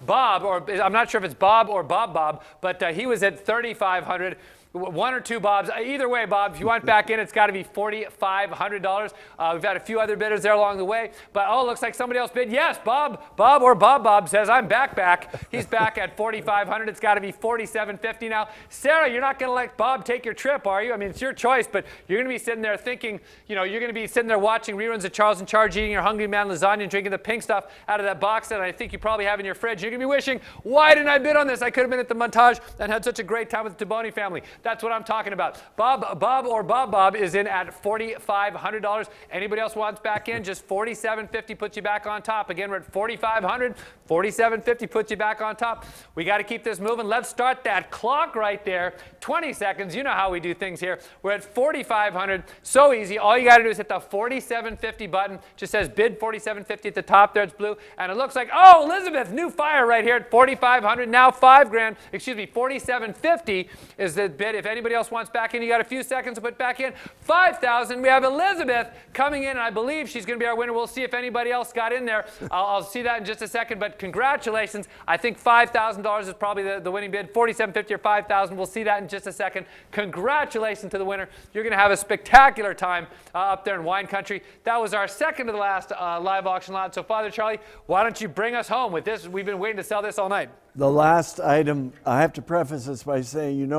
Bob, or I'm not sure if it's Bob or Bob, but he was at $3,500. one or two Bobs. Either way, Bob, if you want back in, it's got to be $4,500. We've had a few other bidders there along the way, but it looks like somebody else bid. Yes, Bob says, I'm back. He's back at $4,500. It's got to be $4,750 now. Sarah, you're not going to let Bob take your trip, are you? I mean, it's your choice, but you're going to be sitting there thinking, you're going to be sitting there watching reruns of Charles in Charge, eating your Hungry Man lasagna and drinking the pink stuff out of that box that I think you probably have in your fridge. You're going to be wishing, why didn't I bid on this? I could have been at the montage and had such a great time with the Taboni family. That's what I'm talking about. Bob is in at $4,500. Anybody else wants back in? Just $4,750 puts you back on top. Again, we're at $4,500. $4,750 puts you back on top. We got to keep this moving. Let's start that clock right there. 20 seconds. You know how we do things here. We're at $4,500. So easy. All you got to do is hit the $4,750 button. Just says bid $4,750 at the top there. It's blue. And it looks like, oh, Elizabeth, new fire right here at $4,500. Now $4,750 is the bid. If anybody else wants back in, you got a few seconds to put back in. $5,000. We have Elizabeth coming in, and I believe she's going to be our winner. We'll see if anybody else got in there. I'll see that in just a second, but congratulations. I think $5,000 is probably the winning bid. $4,750 or $5,000. We'll see that in just a second. Congratulations to the winner. You're going to have a spectacular time up there in wine country. That was our second to the last live auction lot. So, Father Charlie, why don't you bring us home with this? We've been waiting to sell this all night. The last item, I have to preface this by saying,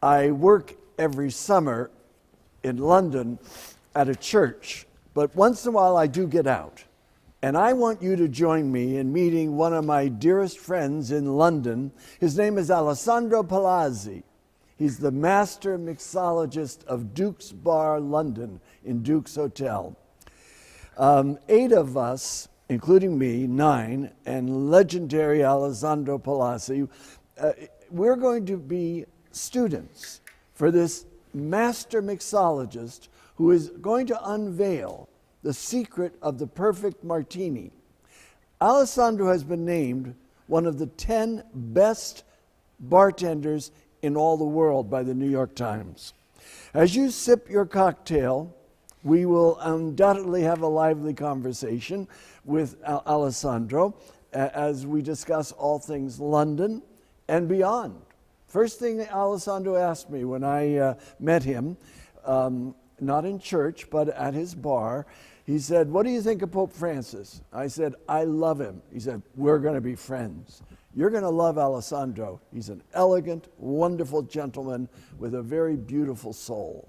I work every summer in London at a church, but once in a while I do get out. And I want you to join me in meeting one of my dearest friends in London. His name is Alessandro Palazzi. He's the master mixologist of Duke's Bar, London, in Duke's Hotel. 8 of us, including me, 9, and legendary Alessandro Palazzi, we're going to be students for this master mixologist who is going to unveil the secret of the perfect martini. Alessandro has been named one of the 10 best bartenders in all the world by the New York Times. As you sip your cocktail, we will undoubtedly have a lively conversation with Alessandro as we discuss all things London and beyond. First thing Alessandro asked me when I met him, not in church, but at his bar, he said, "What do you think of Pope Francis?" I said, "I love him." He said, "We're going to be friends. You're going to love Alessandro. He's an elegant, wonderful gentleman with a very beautiful soul."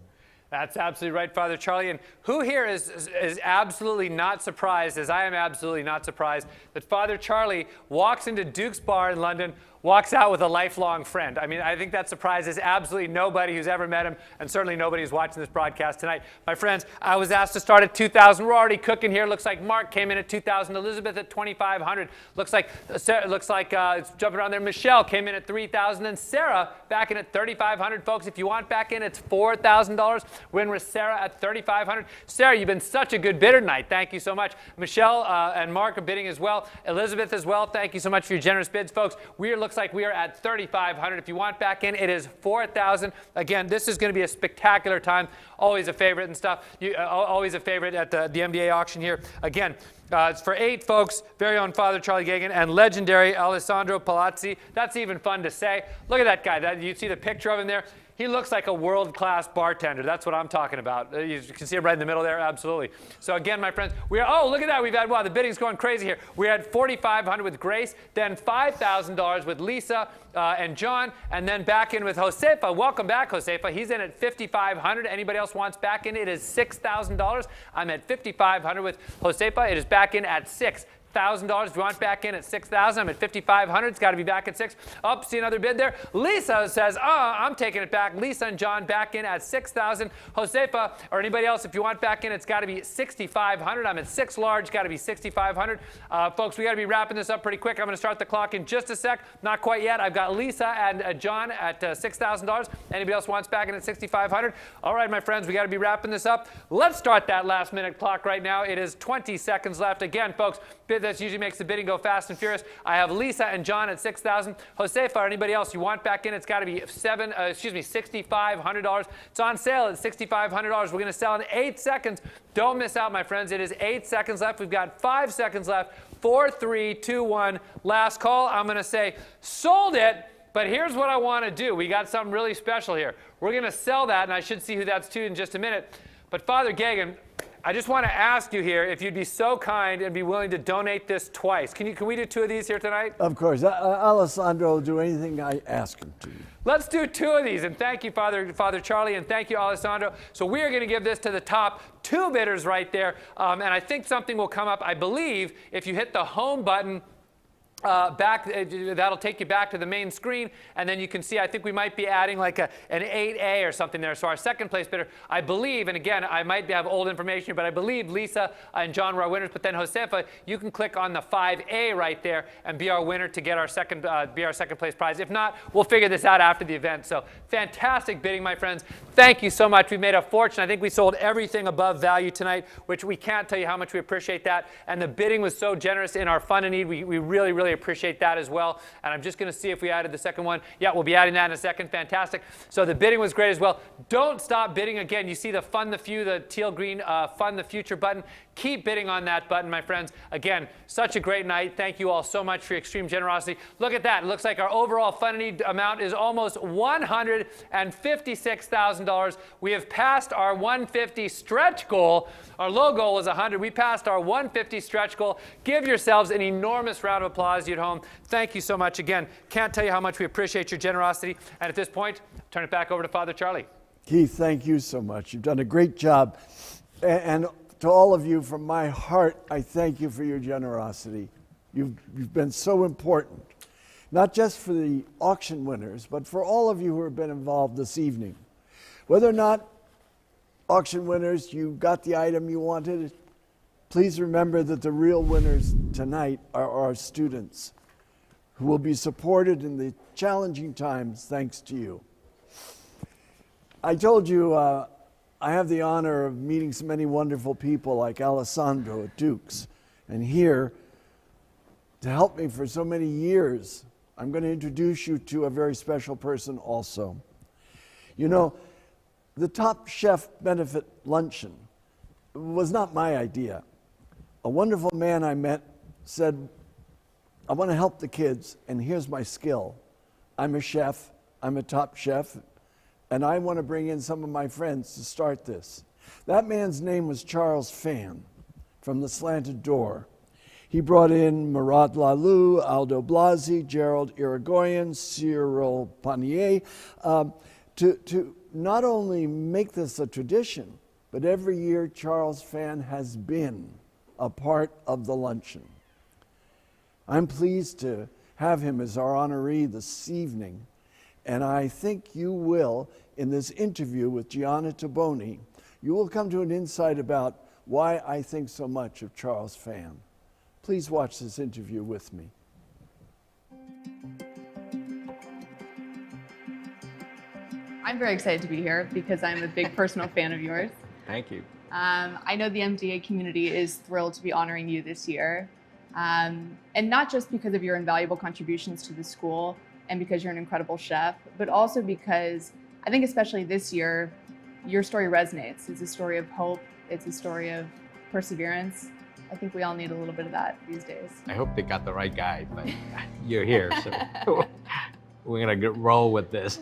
That's absolutely right, Father Charlie. And who here is absolutely not surprised, as I am absolutely not surprised, that Father Charlie walks into Duke's Bar in London, walks out with a lifelong friend? I mean, I think that surprises absolutely nobody who's ever met him, and certainly nobody who's watching this broadcast tonight. My friends, I was asked to start at $2,000. We're already cooking here. Looks like Mark came in at $2,000. Elizabeth at $2,500. Looks like it's jumping around there. Michelle came in at $3,000, and Sarah back in at $3,500. Folks, if you want back in, it's $4,000. We're in with Sarah at $3,500. Sarah, you've been such a good bidder tonight. Thank you so much. Michelle and Mark are bidding as well. Elizabeth as well. Thank you so much for your generous bids, folks. Looks like we are at $3,500. If you want back in, it is $4,000. Again, this is going to be a spectacular time. Always a favorite and stuff. Always a favorite at the MDA auction here. Again, it's for 8 folks, very own Father Charlie Gagan and legendary Alessandro Palazzi. That's even fun to say. Look at that guy. You see the picture of him there? He looks like a world-class bartender. That's what I'm talking about. You can see him right in the middle there, absolutely. So again, my friends, look at that. We've had, wow, the bidding's going crazy here. We're at $4,500 with Grace, then $5,000 with Lisa and John, and then back in with Josefa. Welcome back, Josefa. He's in at $5,500. Anybody else wants back in? It is $6,000. I'm at $5,500 with Josefa. It is back in at $6,000. If you want back in at $6,000, I'm at $5,500. It's got to be back at $6,000. Oh, see another bid there. Lisa says, I'm taking it back. Lisa and John back in at $6,000. Josefa or anybody else, if you want back in, it's got to be $6,500. I'm at 6 large. Got to be $6,500. Folks, we got to be wrapping this up pretty quick. I'm going to start the clock in just a sec. Not quite yet. I've got Lisa and John at $6,000. Anybody else wants back in at $6,500? All right, my friends, we got to be wrapping this up. Let's start that last minute clock right now. It is 20 seconds left. Again, folks, that usually makes the bidding go fast and furious. I have Lisa and John at $6,000. Josefa or anybody else you want back in, it's got to be $6,500. It's on sale at $6,500. We're going to sell in 8 seconds. Don't miss out, my friends. It is 8 seconds left. We've got 5 seconds left. 4, 3, 2, 1. Last call. I'm going to say sold it. But here's what I want to do. We got something really special here. We're going to sell that, and I should see who that's to in just a minute. But Father Gagan, I just want to ask you here if you'd be so kind and be willing to donate this twice. Can we do 2 of these here tonight? Of course. Alessandro will do anything I ask him to. Let's do 2 of these, and thank you, Father Charlie, and thank you, Alessandro. So we are going to give this to the top 2 bidders right there, and I think something will come up. I believe if you hit the home button, that'll take you back to the main screen, and then you can see, I think we might be adding like an 8A or something there. So our second place bidder, I believe, and again, I might have old information, but I believe Lisa and John were our winners. But then Josefa, you can click on the 5A right there and be our winner to get our second place prize. If not, we'll figure this out after the event. So fantastic bidding, my friends. Thank you so much. We've made a fortune. I think we sold everything above value tonight, which we can't tell you how much we appreciate that. And the bidding was so generous in our fund and need. We really appreciate that as well. And I'm just going to see if we added the second one. Yeah, we'll be adding that in a second. Fantastic. So the bidding was great as well. Don't stop bidding. Again, you see the Fund the Few, the teal green Fund the Future button. Keep bidding on that button, my friends. Again, such a great night. Thank you all so much for your extreme generosity. Look at that. It looks like our overall fund need amount is almost $156,000. We have passed our 150 stretch goal. Our low goal was 100. We passed our 150 stretch goal. Give yourselves an enormous round of applause, you at home. Thank you so much again. Can't tell you how much we appreciate your generosity. And at this point, turn it back over to Father Charlie. Keith, thank you so much. You've done a great job. And to all of you, from my heart, I thank you for your generosity. You've been so important, not just for the auction winners, but for all of you who have been involved this evening. Whether or not auction winners, you got the item you wanted, please remember that the real winners tonight are our students who will be supported in the challenging times thanks to you. I told you I have the honor of meeting so many wonderful people like Alessandro at Duke's. And here, to help me for so many years, I'm going to introduce you to a very special person also. You know, the Top Chef Benefit Luncheon was not my idea. A wonderful man I met said, I want to help the kids, and here's my skill. I'm a chef, I'm a top chef, and I want to bring in some of my friends to start this. That man's name was Charles Fan from The Slanted Door. He brought in Murat Lalou, Aldo Blasi, Gerald Irigoyen, Cyril Panier, to not only make this a tradition, but every year Charles Fan has been a part of the luncheon. I'm pleased to have him as our honoree this evening, and I think you will, in this interview with Gianna Taboni, you will come to an insight about why I think so much of Charles Fan. Please watch this interview with me. I'm very excited to be here because I'm a big personal fan of yours. Thank you. I know the MDA community is thrilled to be honoring you this year. And not just because of your invaluable contributions to the school and because you're an incredible chef, but also because I think especially this year, your story resonates. It's a story of hope. It's a story of perseverance. I think we all need a little bit of that these days. I hope they got the right guy, but you're here, so we're gonna roll with this.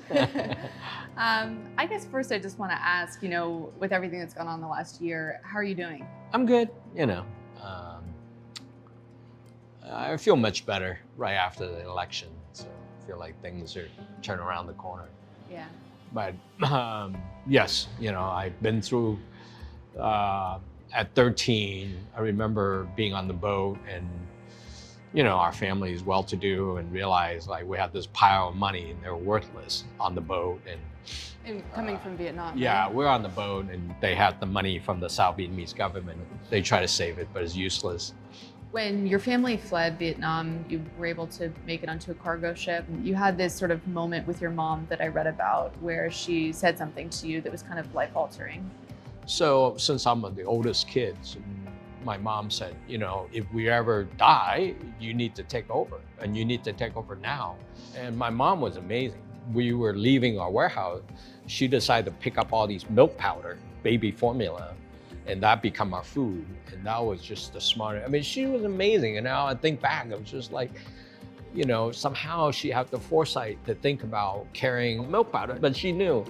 I guess first I just want to ask, you know, with everything that's gone on the last year, how are you doing? I'm good, you know. I feel much better right after the election, so I feel like things are turning around the corner. Yeah. But yes, you know, I've been through, at 13, I remember being on the boat and, you know, our family is well-to-do and realized like we had this pile of money and they're worthless on the boat. And coming from Vietnam. Yeah, right? we're on the boat and they had the money from the South Vietnamese government. They try to save it, but it's useless. When your family fled Vietnam, you were able to make it onto a cargo ship. You had this sort of moment with your mom that I read about where she said something to you that was kind of life-altering. So since I'm the oldest kid, my mom said, you know, if we ever die, you need to take over and you need to take over now. And my mom was amazing. We were leaving our warehouse. She decided to pick up all these milk powder, baby formula, and that become our food. And that was just the smartest. I mean, she was amazing. And now I think back, it was just like, you know, somehow she had the foresight to think about carrying milk powder, but she knew.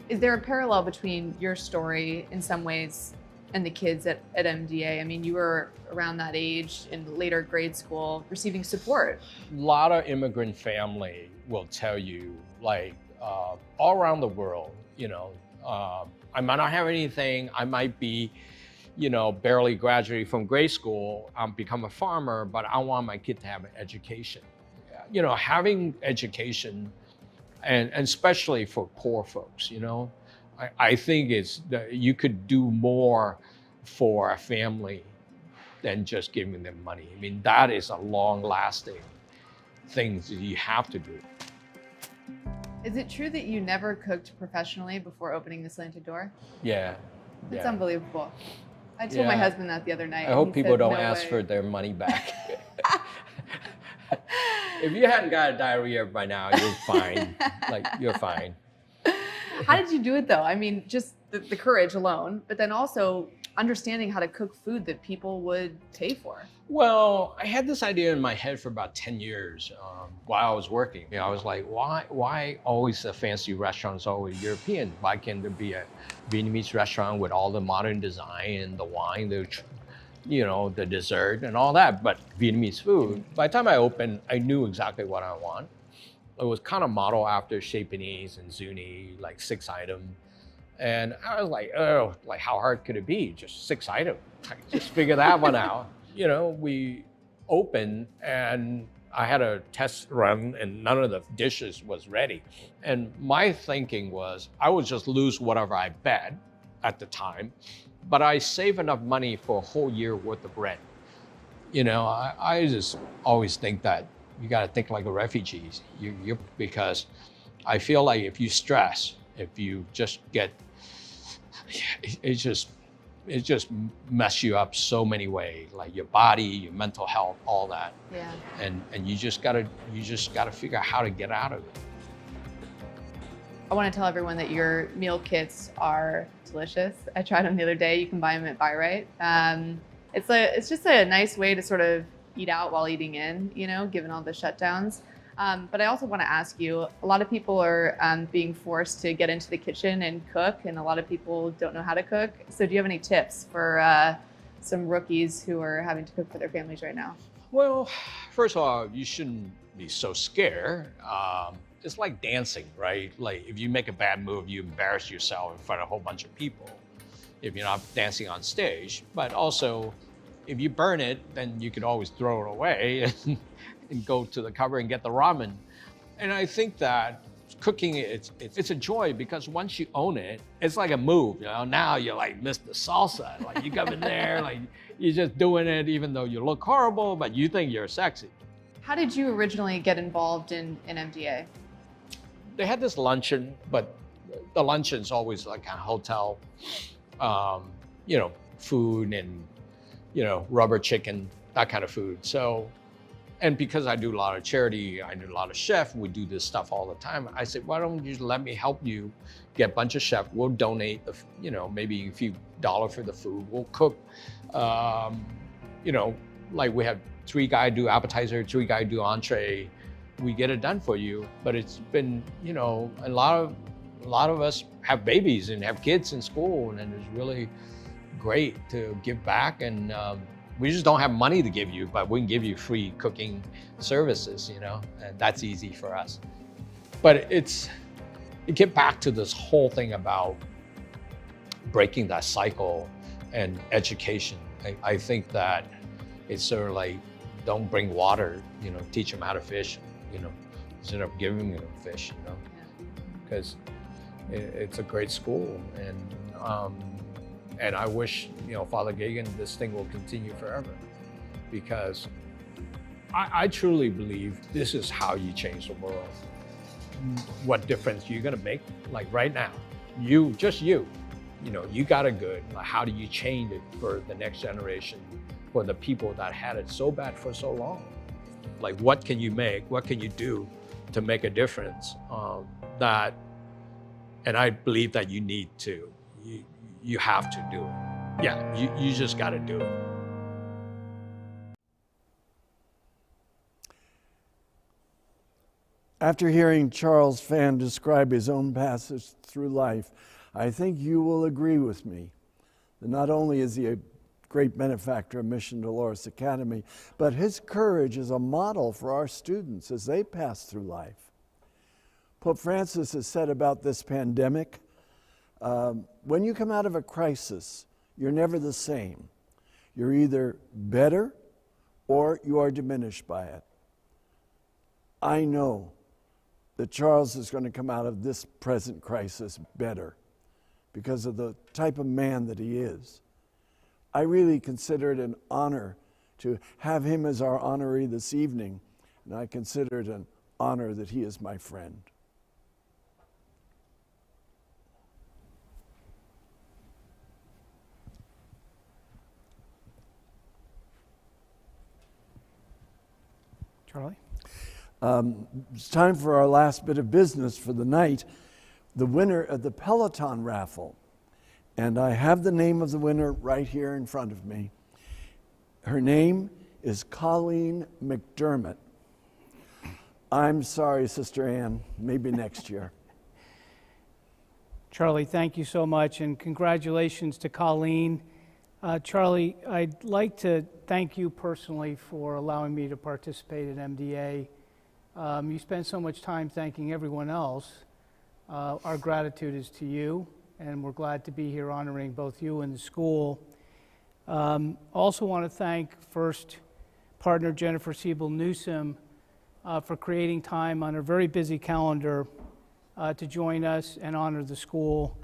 Is there a parallel between your story in some ways and the kids at MDA? I mean, you were around that age in later grade school receiving support. A lot of immigrant family will tell you, like, all around the world, you know, I might not have anything, I might be, you know, barely graduated from grade school, become a farmer, but I want my kid to have an education. You know, having education, and especially for poor folks, you know, I think you could do more for a family than just giving them money. I mean, that is a long-lasting thing that you have to do. Is it true that you never cooked professionally before opening the Slanted Door? Yeah. That's yeah. unbelievable. I told my husband that the other night. I hope He people said, don't "No ask way." for their money back. If you hadn't got a diarrhea by now, you're fine. Like, you're fine. How did you do it though? I mean, just the courage alone, but then also understanding how to cook food that people would pay for. Well, I had this idea in my head for about 10 years while I was working. You know, I was like, why always the fancy restaurants always European? Why can't there be a Vietnamese restaurant with all the modern design and the wine, you know, the dessert and all that, but Vietnamese food? By the time I opened, I knew exactly what I want. It was kind of modeled after Chez Panisse and Zuni, like 6 item. And I was like, oh, like how hard could it be? Just 6 items. Just figure that one out. You know, we opened and I had a test run and none of the dishes was ready. And my thinking was I would just lose whatever I bet at the time, but I save enough money for a whole year worth of bread. You know, I just always think that you got to think like a refugee. Because I feel like if you stress, if you just get, it just mess you up so many ways, like your body, your mental health, all that. Yeah. And you just gotta figure out how to get out of it. I want to tell everyone that your meal kits are delicious. I tried them the other day. You can buy them at Buy Right. It's just a nice way to sort of eat out while eating in, you know, given all the shutdowns. But I also want to ask you, a lot of people are being forced to get into the kitchen and cook, and a lot of people don't know how to cook. So do you have any tips for some rookies who are having to cook for their families right now? Well, first of all, you shouldn't be so scared. It's like dancing, right? Like if you make a bad move, you embarrass yourself in front of a whole bunch of people if you're not dancing on stage. But also, if you burn it, then you could always throw it away and go to the cupboard and get the ramen. And I think that cooking, it's a joy because once you own it, it's like a move, you know? Now you're like Mr. Salsa, like you come in there, like you're just doing it even though you look horrible, but you think you're sexy. How did you originally get involved in MDA? They had this luncheon, but the luncheon's always like a hotel, you know, food and, you know, rubber chicken, that kind of food. So, and because I do a lot of charity, I do a lot of chef, we do this stuff all the time. I said, why don't you let me help you get a bunch of chefs? We'll donate, you know, maybe a few dollars for the food. We'll cook, you know, like we have 3 guys do appetizer, 3 guys do entree. We get it done for you. But it's been, you know, a lot of us have babies and have kids in school, and it's really great to give back. And we just don't have money to give you, but we can give you free cooking services, you know, and that's easy for us. But it get back to this whole thing about breaking that cycle and education. I think that it's sort of like, don't bring water, you know, teach them how to fish, you know, instead of giving them fish, you know, because it's a great school. And I wish, you know, Father Gagan, this thing will continue forever, because I truly believe this is how you change the world. What difference you're gonna make, like right now, just you know, you got it good. Like, how do you change it for the next generation, for the people that had it so bad for so long? Like, what can you make? What can you do to make a difference? And I believe that you need to. You have to do it. Yeah, you just got to do it. After hearing Charles Phan describe his own passage through life, I think you will agree with me that not only is he a great benefactor of Mission Dolores Academy, but his courage is a model for our students as they pass through life. Pope Francis has said about this pandemic, when you come out of a crisis, you're never the same. You're either better or you are diminished by it. I know that Charles is going to come out of this present crisis better because of the type of man that he is. I really consider it an honor to have him as our honoree this evening, and I consider it an honor that he is my friend. Charlie? It's time for our last bit of business for the night, the winner of the Peloton raffle. And I have the name of the winner right here in front of me. Her name is Colleen McDermott. I'm sorry, Sister Ann, maybe next year. Charlie, thank you so much, and congratulations to Colleen. Charlie, I'd like to thank you personally for allowing me to participate in MDA. You spend so much time thanking everyone else. Our gratitude is to you, and we're glad to be here honoring both you and the school. Also want to thank first partner Jennifer Siebel Newsom for creating time on her very busy calendar to join us and honor the school.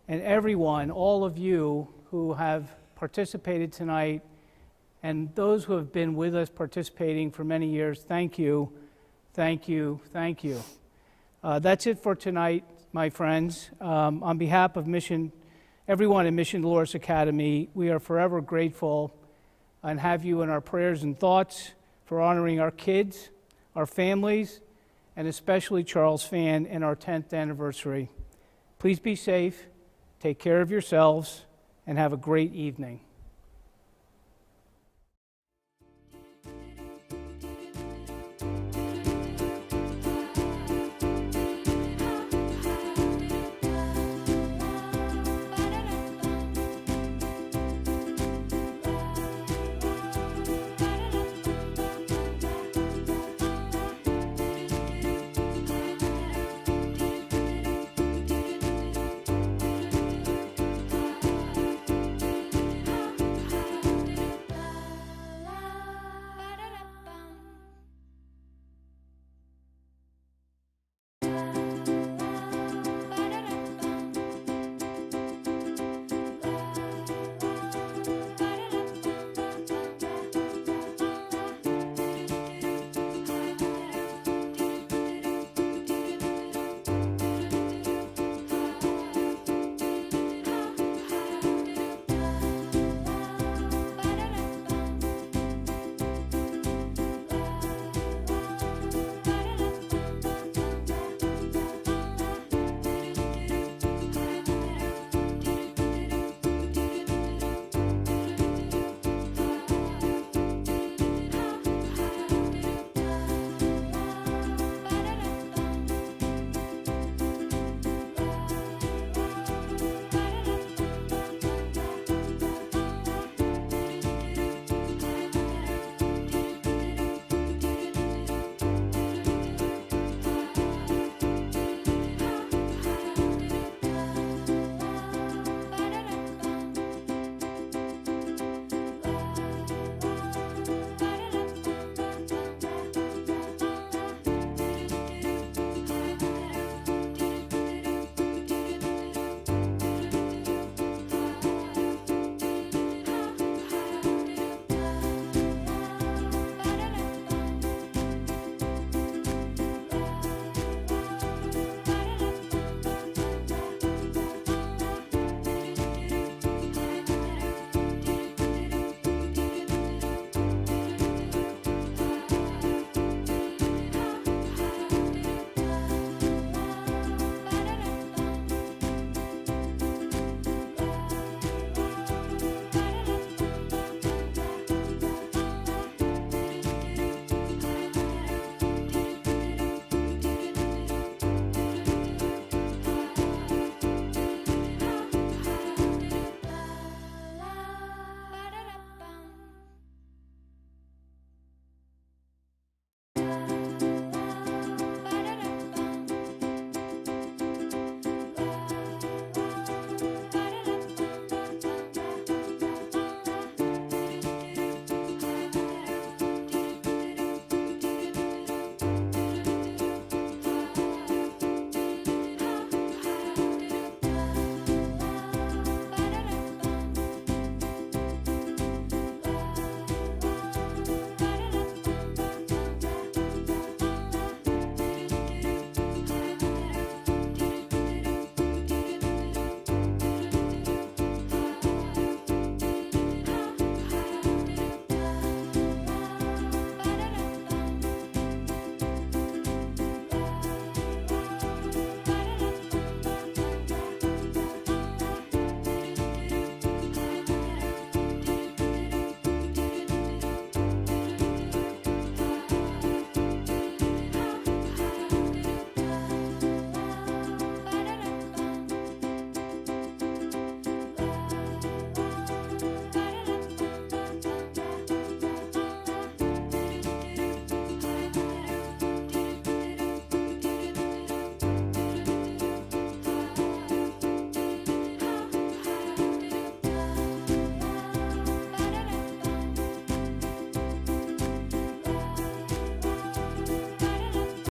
And everyone, all of you who have participated tonight, and those who have been with us participating for many years, thank you, thank you, thank you. That's it for tonight, my friends. On behalf of everyone in Mission Dolores Academy, we are forever grateful and have you in our prayers and thoughts for honoring our kids, our families, and especially Charles Phan in our 10th anniversary. Please be safe, take care of yourselves, and have a great evening.